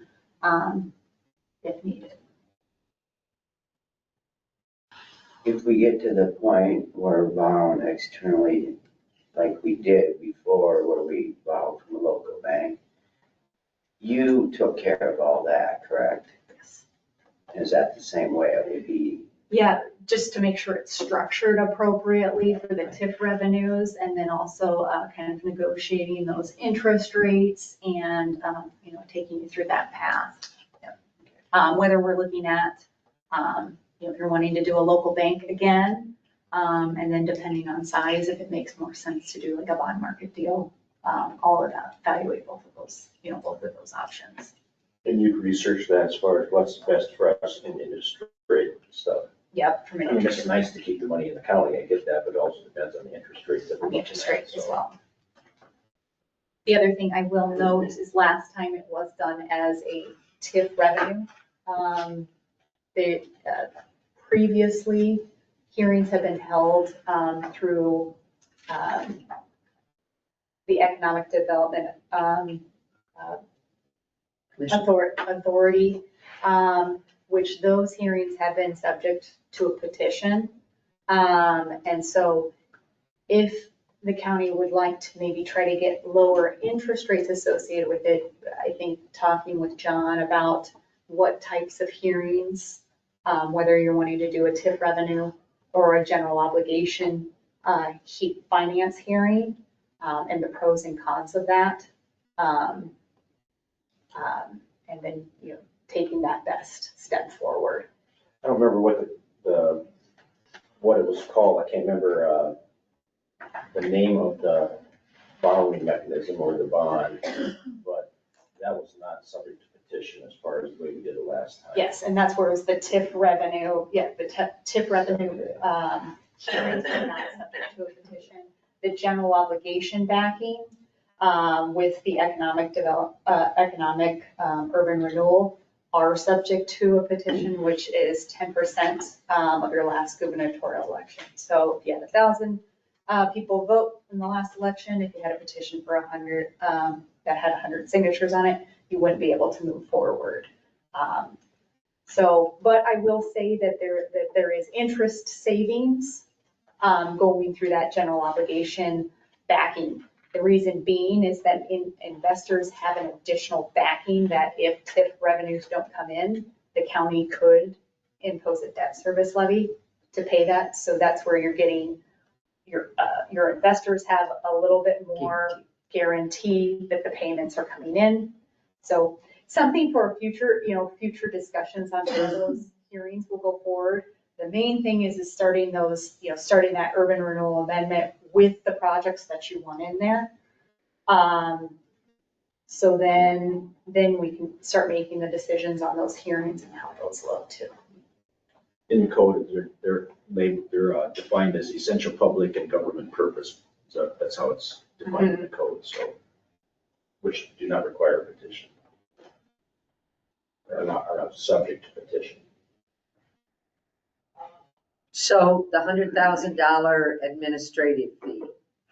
if needed. If we get to the point where we're borrowing externally, like we did before, where we borrowed from a local bank, you took care of all that, correct? Yes. Is that the same way it would be? Yeah, just to make sure it's structured appropriately for the TIF revenues, and then also kind of negotiating those interest rates and, taking you through that path. Whether we're looking at, if you're wanting to do a local bank again, and then depending on size, if it makes more sense to do like a bond market deal, all of that, evaluate both of those options. And you'd research that as far as what's best for us in industry rate stuff. Yep, from I an mean, it's nice to keep the money in the county, I get that, but it also depends on the interest rate. that we're looking interest at, rates as so. well. The other thing I will note is last time it was done as a TIF revenue. Previously, hearings have been held through the Economic Development Commission. Authority, which those hearings have been subject to a petition. And so if the county would like to maybe try to get lower interest rates associated with it, I think talking with John about what types of hearings, whether you're wanting to do a TIF revenue or a general obligation finance hearing, and the pros and cons of that. And then, taking that best step forward. I don't remember what it was called, I can't remember, the name of the borrowing mechanism or the bond, but that was not subject to petition as far as the way we did it last time. Yes, and that's where it was the TIF revenue, the TIF revenue hearings are not subject to a petition. The general obligation backing with the economic urban renewal are subject to a petition, which is 10% of your last gubernatorial election. So if you had 1,000 people vote in the last election, if you had a petition for 100 that had 100 signatures on it, you wouldn't be able to move forward. But I will say that there is interest savings going through that general obligation backing. The reason being is that investors have an additional backing that if TIF revenues don't come in, the county could impose a debt service levy to pay that. So that's where you're getting, your investors have a little bit more guarantee that the payments are coming in. So something for future discussions on where those hearings will go forward. The main thing is starting starting that urban renewal amendment with the projects that you want in there. So then we can start making the decisions on those hearings and how those look too. In the code, they're defined as essential public and government purpose. So that's how it's defined in the code, so, which do not require a petition. Are not subject to petition. So the $100,000 administrative fee,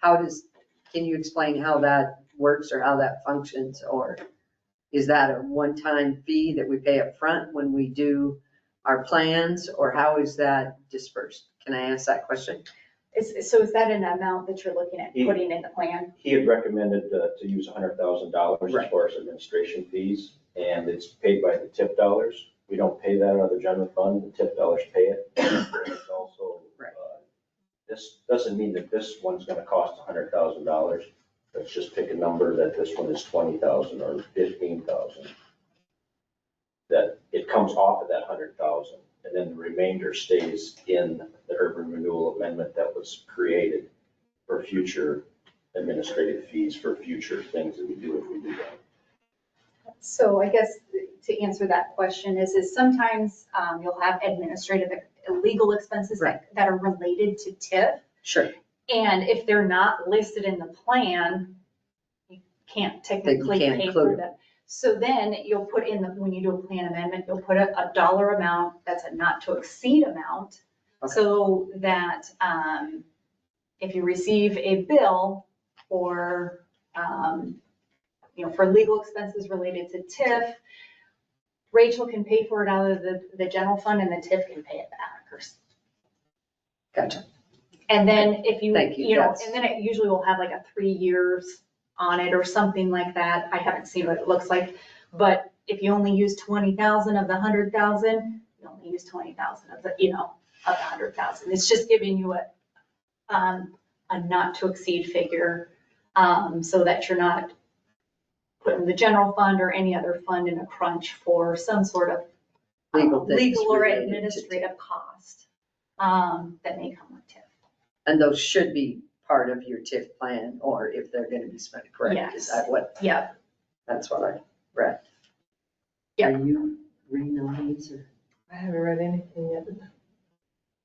can you explain how that works or how that functions? Or is that a one-time fee that we pay up front when we do our plans, or how is that dispersed? Can I ask that question? So is that an amount that you're looking at putting in the plan? He had recommended to use $100,000 Right. as far as administration fees, and it's paid by the tip dollars. We don't pay that out of the general fund, the tip dollars pay it. It's also, Right. This doesn't mean that this one's gonna cost $100,000. Let's just pick a number that this one is 20,000 or 15,000. That it comes off of that 100,000, and then the remainder stays in the urban renewal amendment that was created for future administrative fees for future things that we do if we do that. So I guess to answer that question is sometimes you'll have administrative legal expenses that are related to TIF. Sure. And if they're not listed in the plan, you can't technically can't pay include for them. So then you'll put in when you do a plan amendment, you'll put a dollar amount that's a not to exceed amount. Okay. So that if you receive a bill for, for legal expenses related to TIF, Rachel can pay for it out of the general fund and the TIF can pay it back. Gotcha. And then if you, Thank you, and then it usually will have like a 3 years on it or something like that. I haven't seen what it looks like, but if you only use 20,000 of the 100,000, you only use 20,000 of the, of the 100,000. It's just giving you a not to exceed figure, so that you're not putting the general fund or any other fund in a crunch for some sort of legal or administrative cost that may come with TIF. And those should be part of your TIF plan, or if they're gonna be spent, correct? Yes. Is that what, Yeah. that's what I read? Yeah. Are you reading on these or? I haven't read anything yet.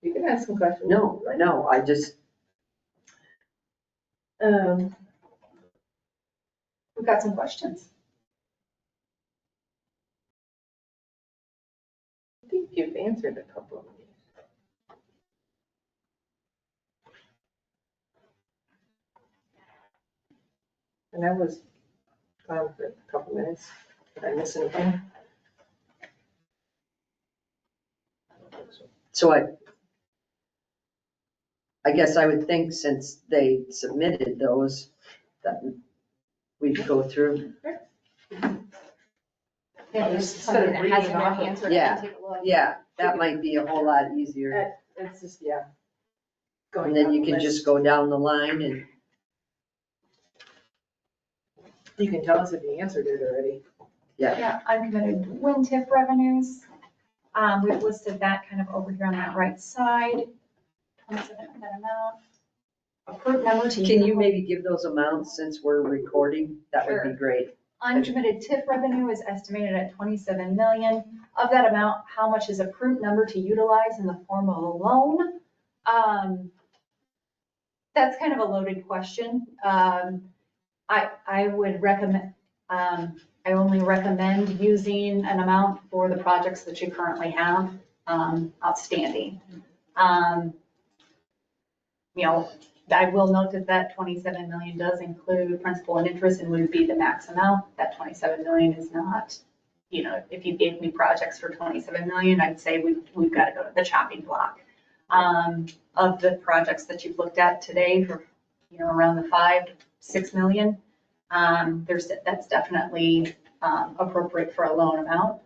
You can ask some questions. No, I just, We've got some questions. I think you've answered a couple of these. And I was gone for a couple minutes. Did I miss anything? so I guess I would think since they submitted those, that we'd go through. Yeah, there's something that hasn't been answered. Yeah. Take a look. Yeah, that might be a whole lot easier. It's just, yeah. And then you can just go down the line and, You can tell us if you answered it already. Yeah, uncommitted wind TIF revenues. We've listed that kind of over here on that right side. 27 that amount. Approved number to. can you maybe give those amounts since we're recording? That would be Sure. great. Uncommitted TIF revenue is estimated at 27 million. Of that amount, how much is approved number to utilize in the form of a loan? That's kind of a loaded question. I would recommend, I only recommend using an amount for the projects that you currently have outstanding. I will note that 27 million does include principal and interest and would be the max amount. That 27 million is not, if you gave me projects for 27 million, I'd say we've got to go to the chopping block. Of the projects that you've looked at today for, around the 5 to 6 million, that's definitely appropriate for a loan amount.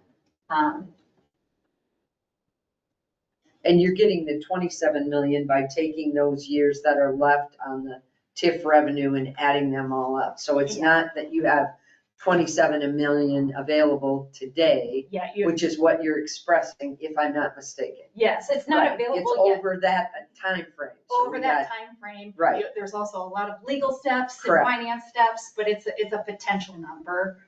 And you're getting the 27 million by taking those years that are left on the TIF revenue and adding them all up. So it's not that you have 27 million available today, Yeah, which is what you're expressing, if I'm not mistaken. yes, it's not Right. available It's yet. over that timeframe. So Over we that got- time frame. Right. There's also a lot of legal steps and Correct. finance steps, but it's a potential number,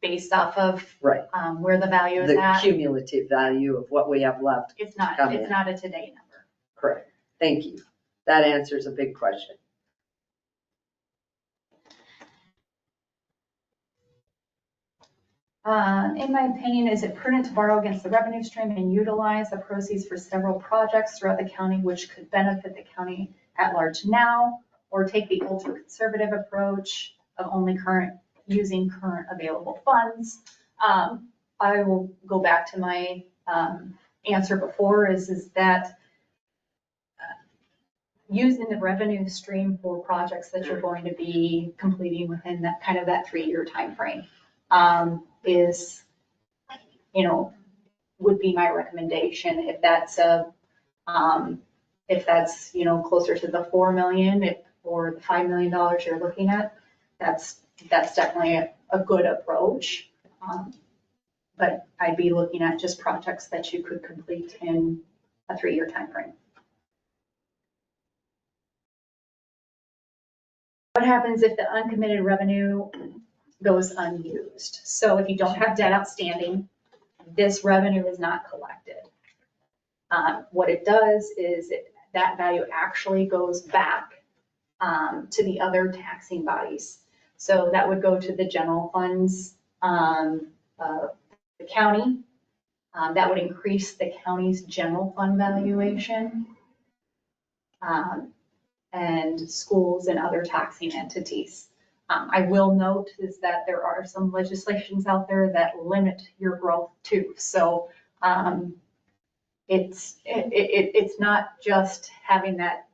based off of, Right. where the value is The at. cumulative value of what we have left. It's not, come it's in. not a today number. Correct. Thank you. That answers a big question. In my opinion, is it prudent to borrow against the revenue stream and utilize the proceeds for several projects throughout the county which could benefit the county at large now? Or take the ultra conservative approach of only using current available funds? I will go back to my answer before is that using the revenue stream for projects that you're going to be completing within that kind of that 3-year timeframe is, would be my recommendation. If that's closer to the 4 million or the $5 million you're looking at, that's definitely a good approach. But I'd be looking at just projects that you could complete in a 3-year timeframe. What happens if the uncommitted revenue goes unused? So if you don't have debt outstanding, this revenue is not collected. What it does is that value actually goes back to the other taxing bodies. So that would go to the general funds, the county. That would increase the county's general fund valuation. And schools and other taxing entities. I will note is that there are some legislations out there that limit your growth too. So it's not just having that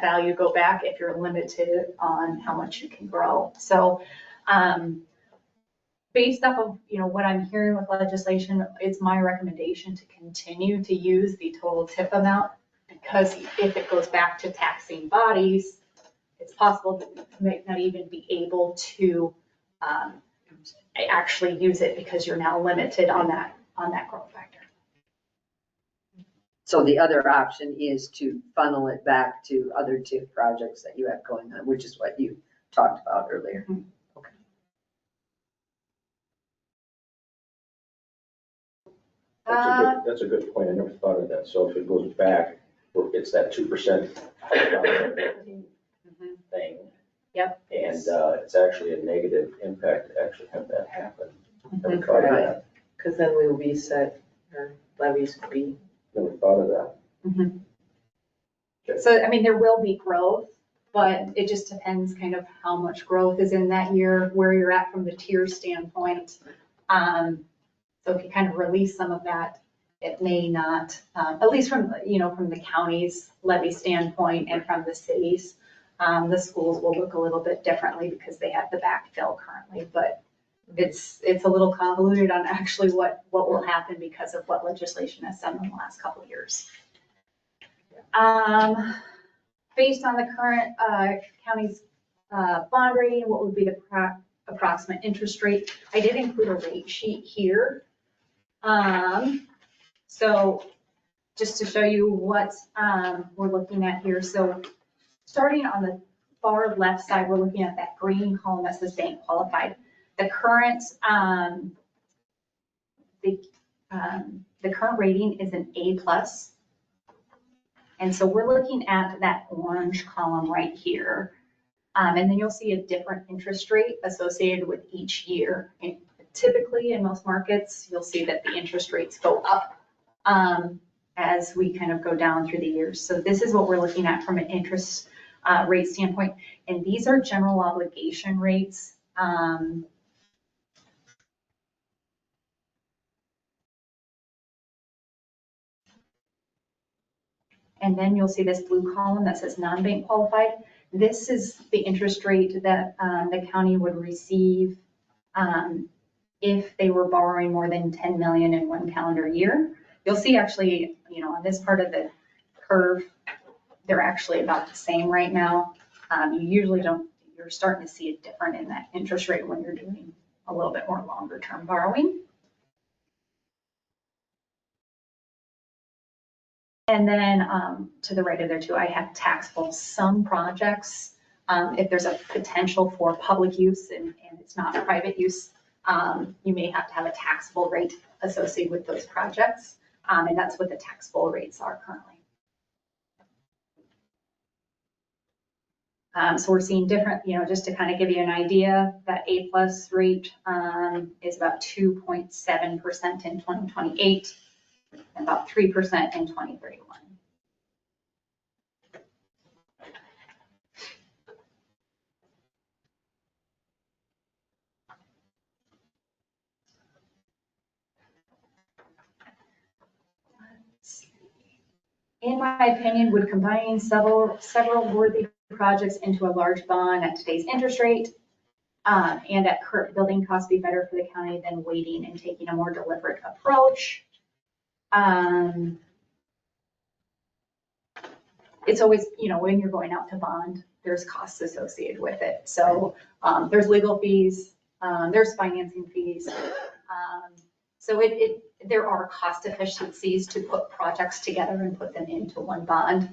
value go back if you're limited on how much you can grow. So based off of what I'm hearing with legislation, it's my recommendation to continue to use the total TIP amount. Because if it goes back to taxing bodies, it's possible that you might not even be able to actually use it because you're now limited on that growth factor. So the other option is to funnel it back to other TIF projects that you have going on, which is what you talked about earlier. Okay. That's a good point. I never thought of that. So if it goes back, it's that 2% thing. Yep. And it's actually a negative impact to actually have that happen. Never thought of that. Because then we will be set, our levies will be. Never thought of that. So, I mean, there will be growth, but it just depends kind of how much growth is in that year, where you're at from the tier standpoint. So if you kind of release some of that, it may not, at least from the county's levy standpoint and from the cities, the schools will look a little bit differently because they have the backfill currently, but it's a little convoluted on actually what will happen because of what legislation has done in the last couple of years. Based on the current county's bond rating, what would be the approximate interest rate? I did include a rate sheet here. So just to show you what we're looking at here. So starting on the far left side, we're looking at that green column that says bank qualified. The current the current rating is an A+. And so we're looking at that orange column right here. And then you'll see a different interest rate associated with each year. And typically in most markets, you'll see that the interest rates go up as we kind of go down through the years. So this is what we're looking at from an interest rate standpoint. And these are general obligation rates. And then you'll see this blue column that says non-bank qualified. This is the interest rate that the county would receive if they were borrowing more than 10 million in one calendar year. You'll see actually, on this part of the curve, they're actually about the same right now. You usually don't, you're starting to see it different in that interest rate when you're doing a little bit more longer term borrowing. And then to the right of there too, I have taxable some projects. If there's a potential for public use and it's not private use, you may have to have a taxable rate associated with those projects. And that's what the taxable rates are currently. So we're seeing different, just to kind of give you an idea, that A+ rate is about 2.7% in 2028, and about 3% in 2031. In my opinion, would combining several worthy projects into a large bond at today's interest rate and at current building costs be better for the county than waiting and taking a more deliberate approach? It's always, when you're going out to bond, there's costs associated with it. So there's legal fees, there's financing fees. So there are cost efficiencies to put projects together and put them into one bond.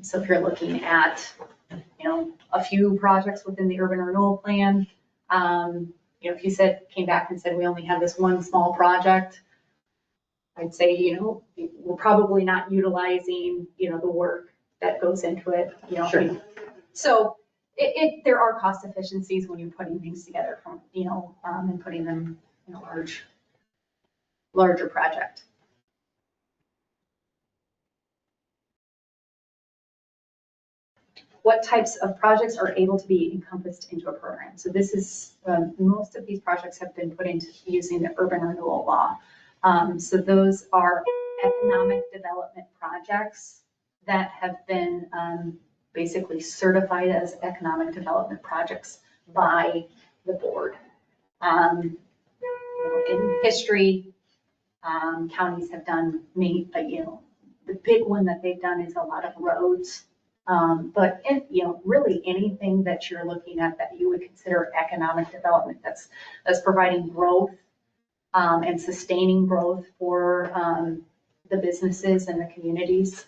So if you're looking at, a few projects within the urban renewal plan, if you came back and said, we only have this one small project, I'd say, we're probably not utilizing, the work that goes into it, Sure. So there are cost efficiencies when you're putting things together from, and putting them in a larger project. What types of projects are able to be encompassed into a program? So this is, most of these projects have been put into using the urban renewal law. So those are economic development projects that have been basically certified as economic development projects by the board. In history, counties have done the big one that they've done is a lot of roads. But really anything that you're looking at that you would consider economic development that's providing growth and sustaining growth for the businesses and the communities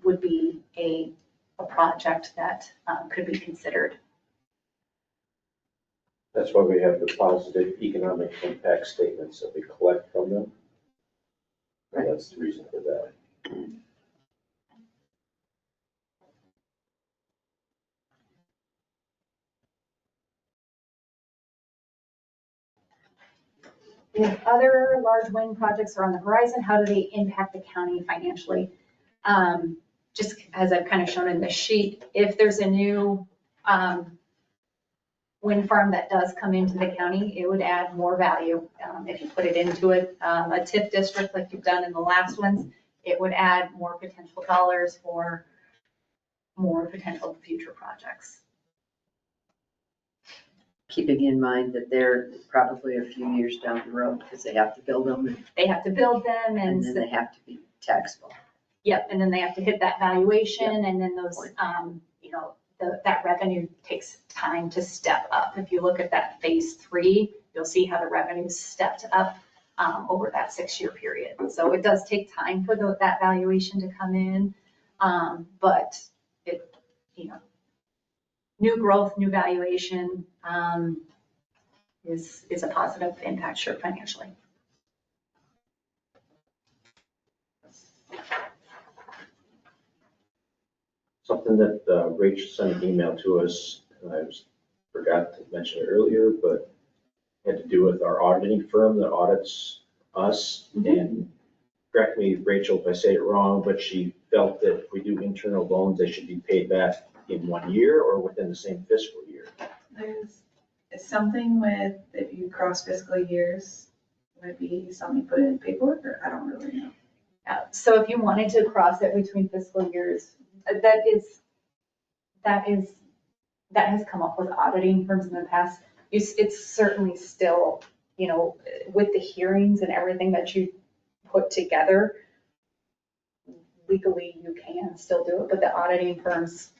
would be a project that could be considered. That's why we have the positive economic impact statements that we collect from them. And that's the reason for that. If other large wind projects are on the horizon, how do they impact the county financially? Just as I've kind of shown in the sheet, if there's a new wind farm that does come into the county, it would add more value. If you put it into a TIF district like you've done in the last ones, it would add more potential dollars for more potential future projects. Keeping in mind that they're probably a few years down the road because they have to build them They have to build them and then they have to be taxable. Yep, and then they have to hit that valuation and then those, that revenue takes time to step up. If you look at that phase 3, you'll see how the revenue stepped up over that 6-year period. So it does take time for that valuation to come in, but it, new growth, new valuation is a positive impact, sure, financially. Something that Rachel sent an email to us, and I forgot to mention it earlier, but had to do with our auditing firm that audits us. And correct me, Rachel, if I say it wrong, but she felt that if we do internal loans, they should be paid back in 1 year or within the same fiscal year. There's something with, if you cross fiscal years, would be something put in paperwork, or I don't really know. So if you wanted to cross it between fiscal years, that has come up with auditing firms in the past. It's certainly still, with the hearings and everything that you put together, legally you can still do it, but the auditing firms,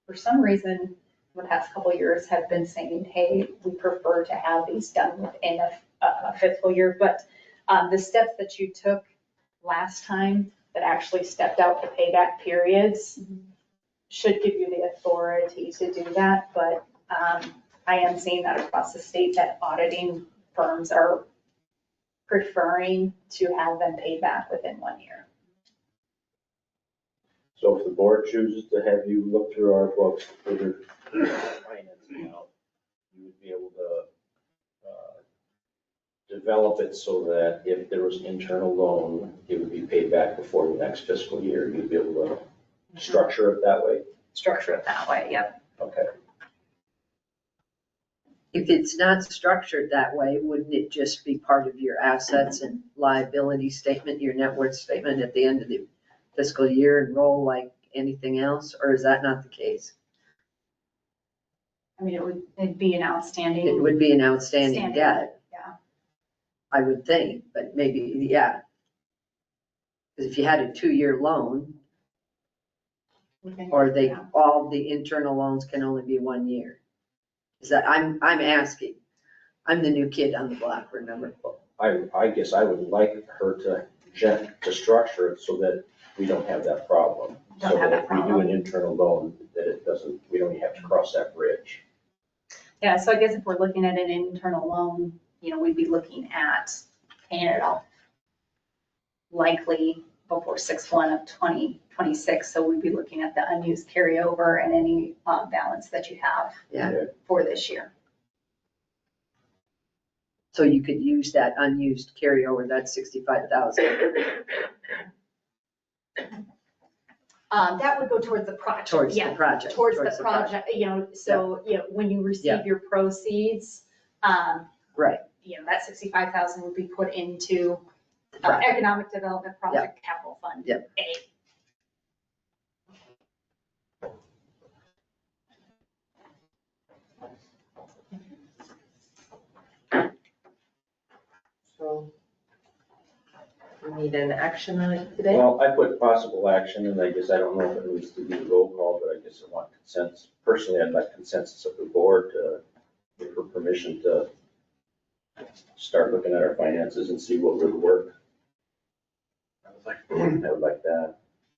for some reason, the past couple of years have been saying, hey, we prefer to have these done within a fiscal year. But the steps that you took last time that actually stepped out the payback periods should give you the authority to do that. But I am seeing that across the state that auditing firms are preferring to have them paid back within 1 year. So if the board chooses to have you look through our books for their financing out, you would be able to develop it so that if there was an internal loan, it would be paid back before the next fiscal year. You'd be able to structure it that way? Structure it that way, yep. Okay. If it's not structured that way, wouldn't it just be part of your assets and liability statement, your net worth statement at the end of the fiscal year and roll like anything else, or is that not the case? I mean, it'd be an outstanding. It would be an outstanding Standing, debt, yeah. I would think, but maybe, yeah. Because if you had a 2-year loan, or all the internal loans can only be 1 year. Is that, I'm asking. I'm the new kid on the block, remember? I guess I would like her to structure it so that we don't have that problem. Don't So have that that if we do problem. an internal loan, that it doesn't, we don't have to cross that bridge. Yeah, so I guess if we're looking at an internal loan, we'd be looking at paying it off likely before 6/1 of 2026. So we'd be looking at the unused carryover and any balance that you have Yeah. for this year. So you could use that unused carryover, that 65,000 That would go towards the project. towards the Yeah, project. towards the project, so, when you receive your proceeds, Right, that 65,000 would be put into Right. economic development project capital fund. Yep. A. So we need an action on it today? Well, I put possible action, and I guess I don't know if it needs to be a roll call, but I guess I want consensus. Personally, I'd like consensus of the board to give her permission to start looking at our finances and see what would work. I would like that.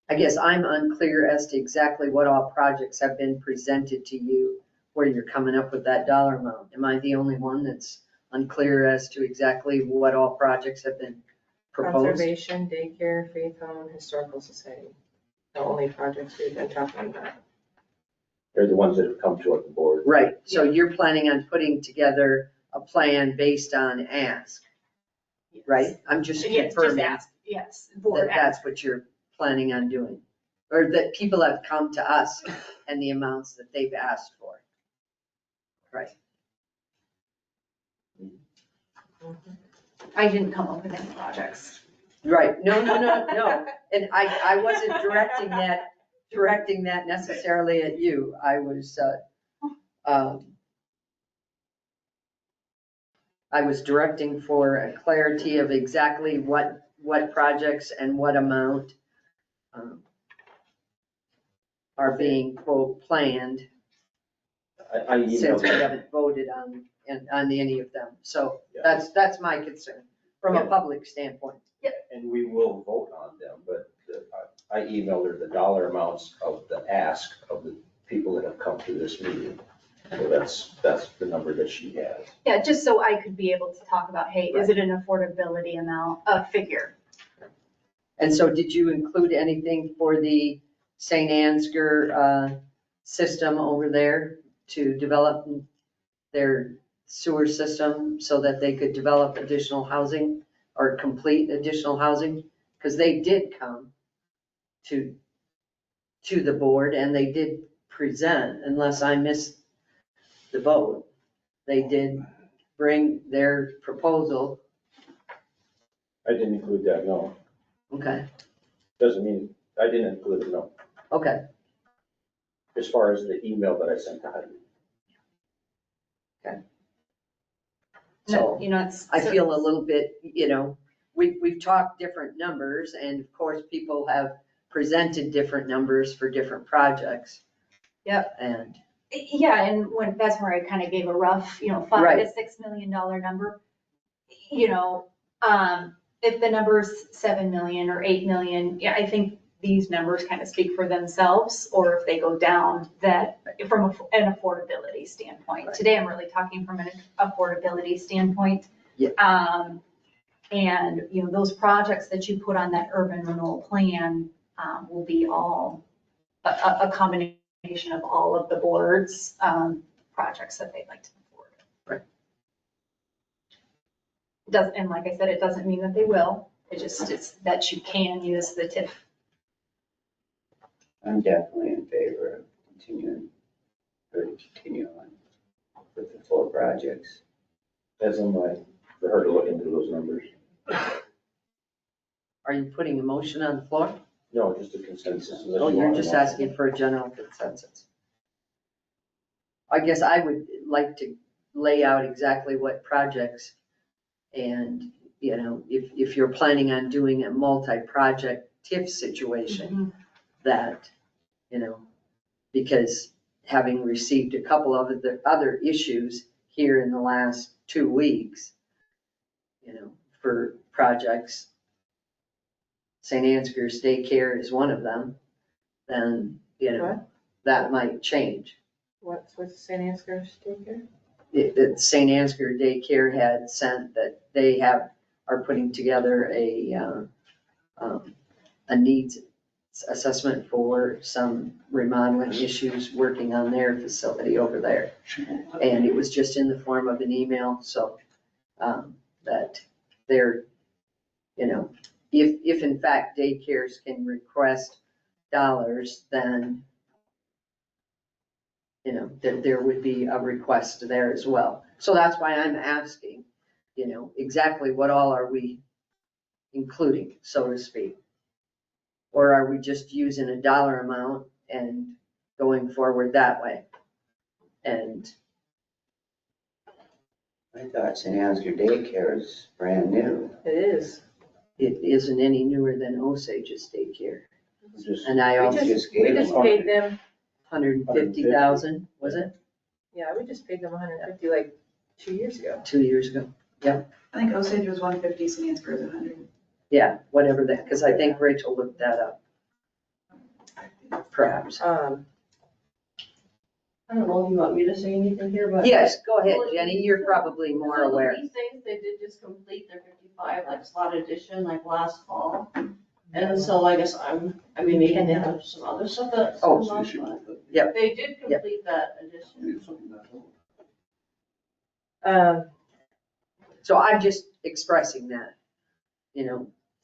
I guess I'm unclear as to exactly what all projects have been presented to you, where you're coming up with that dollar amount. Am I the only one that's unclear as to exactly what all projects have been proposed? Conservation, daycare, Faith Home, Historical Society. The only projects we've been talking about. They're the ones that have come to our board. Right, so you're planning on putting together a plan based on ask, right? I'm just Yes, just confirming ask, yes, that board ask. that's what you're planning on doing. Or that people have come to us and the amounts that they've asked for. Right, I didn't come up with any projects. right, no. And I wasn't directing that necessarily at you. I was directing for a clarity of exactly what projects and what amount are being, quote, planned, I since we emailed, haven't voted on any of them. So that's my concern, from a public standpoint. and we will vote on them, but I emailed her the dollar amounts of the ask of the people that have come to this meeting. So that's the number that she has. Yeah, just so I could be able to talk about, hey, is it an affordability amount, figure? And so did you include anything for the St. Ansgar system over there to develop their sewer system so that they could develop additional housing or complete additional housing? Because they did come to the board and they did present, unless I missed the vote. They did bring their proposal. I didn't include that, no. Okay, Doesn't mean, I didn't include it, no. okay. As far as the email that I sent to Heidi. So It's. I feel a little bit, we've talked different numbers, and of course, people have presented different numbers for different projects. Yep. And Yeah, and when, that's where I kind of gave a rough, $5 Right. to $6 million number. If the number's 7 million or 8 million, yeah, I think these numbers kind of speak for themselves, or if they go down, that from an affordability standpoint. Right. Today, I'm really talking from an affordability standpoint. Yeah. And, those projects that you put on that urban renewal plan will be all a combination of all of the board's projects that they'd like to move forward. Right. And like I said, it doesn't mean that they will. It's that you can use the TIF. I'm definitely in favor of continue on with the 4 projects. As in like, for her to look into those numbers. Are you putting a motion on the floor? No, just a consensus. unless Oh, you you're want just to know. asking for a general consensus. I guess I would like to lay out exactly what projects and, if you're planning on doing a multi-project TIF situation, that, because having received a couple of the other issues here in the last 2 weeks, for projects, St. Ansgar's daycare is one of them, then, What? that might change. What's St. Ansgar's daycare? That St. Ansgar daycare had sent that they are putting together a needs assessment for some remodeling issues, working on their facility over there. And it was just in the form of an email, so that they're, if in fact daycares can request dollars, then that there would be a request there as well. So that's why I'm asking, exactly what all are we including, so to speak? Or are we just using a dollar amount and going forward that way? And I thought St. Ansgar Daycare is brand new. It is. it isn't any newer than Osage's daycare. Just- And I We also, just we gave just them paid them, 150,000, was it, yeah, we just paid them 150 like 2 years ago. 2 years ago? I think Osage was 150, St. Ansgar was 100. Yeah, whatever that, because I think Rachel looked that up, perhaps. I don't know if you want me to say anything here, but. Yes, go ahead, Jenny, you're probably more So aware. These days, they did just complete their 55, like slot edition, like last fall. And so I guess they can have some other stuff that's Oh, come up, but Yep. they did complete that edition. So I'm just expressing that,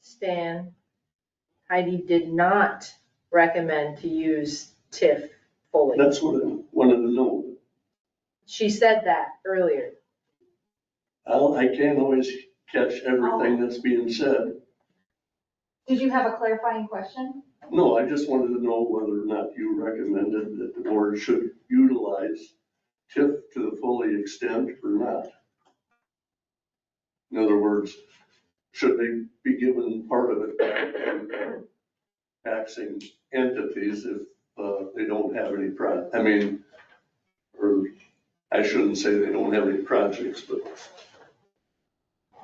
Stan, Heidi did not recommend to use TIF fully. That's what I wanted to know. She said that earlier. I can't always catch everything that's being said. Did you have a clarifying question? No, I just wanted to know whether or not you recommended that the board should utilize TIF to the fully extent or not. In other words, should they be given part of it back to taxing entities if they don't have any or I shouldn't say they don't have any projects, but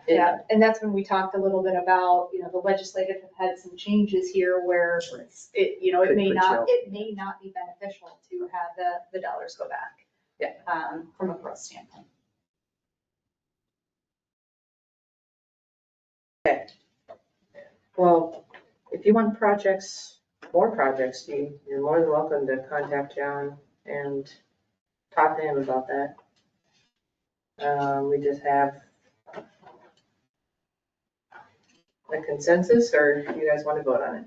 Yeah, and that's when we talked a little bit about, the legislative have had some changes here where it Could may put not, you- it may not be beneficial to have the dollars go back. Yeah. From a growth standpoint. Well, if you want more projects, you're more than welcome to contact John and talk to him about that. We just have a consensus, or you guys want to vote on it?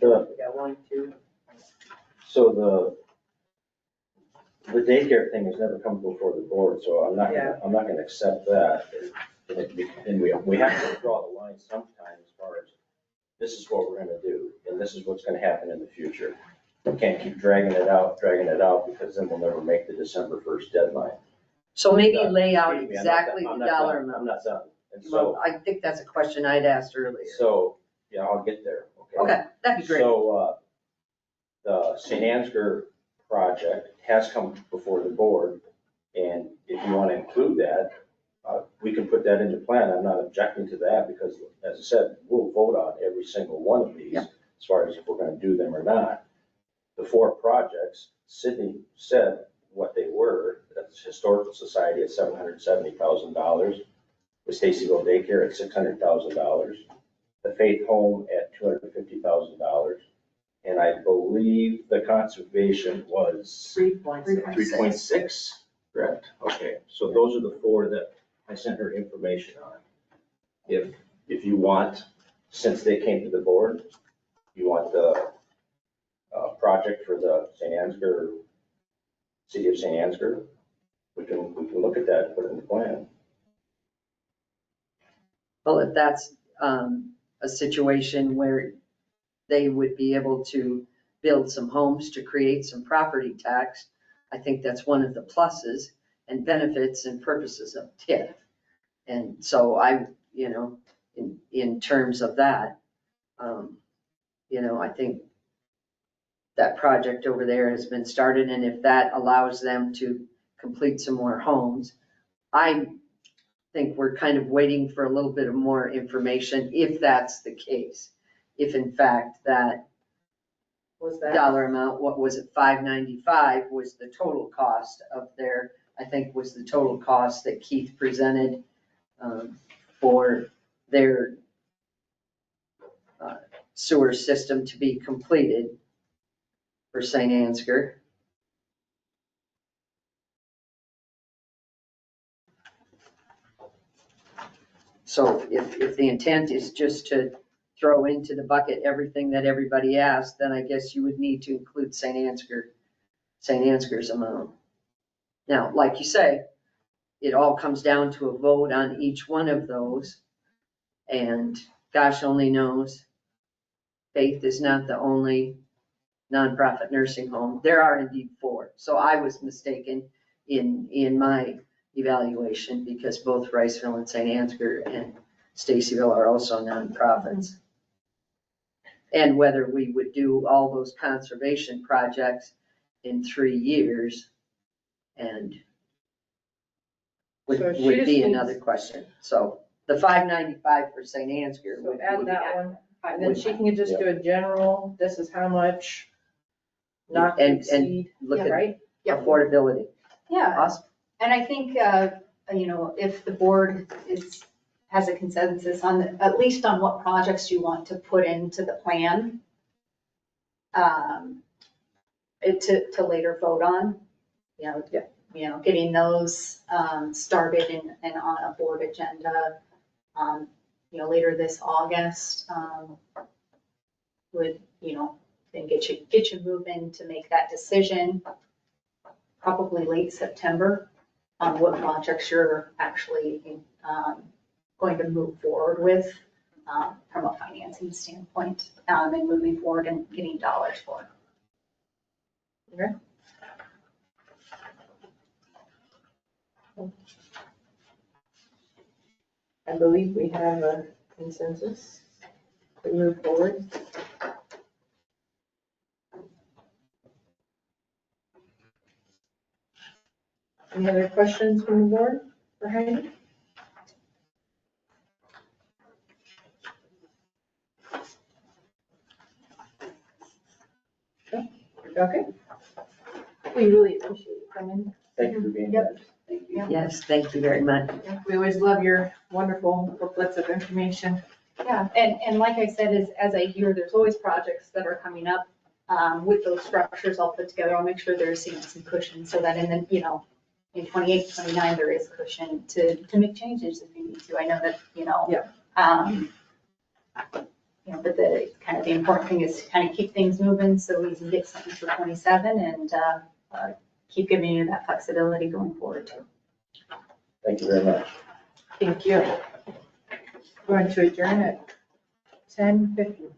We got 1, 2. So the daycare thing has never come before the board, so I'm not gonna accept that. And we have to draw the line sometime as far as, this is what we're gonna do, and this is what's gonna happen in the future. We can't keep dragging it out, because then we'll never make the December 1st deadline. So maybe lay out Excuse me, I'm exactly not the done. dollar I'm amount. not done. And Well, so, I think that's a question I'd asked earlier. yeah, I'll get there, okay? Okay, that'd be great. So, the St. Ansgar project has come before the board. And if you want to include that, we can put that in the plan. I'm not objecting to that because, as I said, we'll vote on every single one of these Yep. as far as if we're going to do them or not. The 4 projects, Sydney said what they were. That's Historical Society at $770,000, the Stacyville Daycare at $600,000, the Faith Home at $250,000, and I believe the conservation was 3.6, correct? Okay, so those are the 4 that I sent her information on. If you want, since they came to the board, you want the project for the St. Ansgar, City of St. Ansgar, we can look at that and put it in the plan. Well, if that's a situation where they would be able to build some homes to create some property tax, I think that's one of the pluses and benefits and purposes of TIF. And so I, in terms of that, I think that project over there has been started, and if that allows them to complete some more homes, I think we're kind of waiting for a little bit of more information, if that's the case. If in fact that Was that, dollar amount, what was it, 595 was the total cost of their, I think was the total cost that Keith presented for their sewer system to be completed for St. Ansgar. So if the intent is just to throw into the bucket everything that everybody asked, then I guess you would need to include St. Ansgar's amount. Now, like you say, it all comes down to a vote on each one of those. And gosh only knows, Faith is not the only nonprofit nursing home. There are indeed 4. So I was mistaken in my evaluation because both Riceville and St. Ansgar and Stacyville are also nonprofits. And whether we would do all those conservation projects in 3 years and would So she be just needs- another question. So the 595 for St. Ansgar so would add be, that one, and then she can just do a general, this is how much, not to And exceed, look at right? affordability. Yeah, Awesome. and I think, if the board has a consensus on, at least on what projects you want to put into the plan, to later vote on, getting those started and on a board agenda, later this August, would, then get you moving to make that decision, probably late September, on what projects you're actually going to move forward with from a financing standpoint, and moving forward and getting dollars for it. I believe we have a consensus to move forward. Any other questions from the board for Heidi? Okay. We really appreciate you coming. Thank you for being Yep. here. Thank you. Yes, thank you very much. We always love your wonderful booklets of information. Yeah, and like I said, as I hear, there's always projects that are coming up with those structures all put together. I'll make sure there's, some cushion so that in 28, 29, there is cushion to make changes if you need to. I know that, Yeah. but the kind of the important thing is to kind of keep things moving so we can get something for 27 and keep giving you that flexibility going forward too. Thank you very much. Thank you. Going to adjourn at 10:50.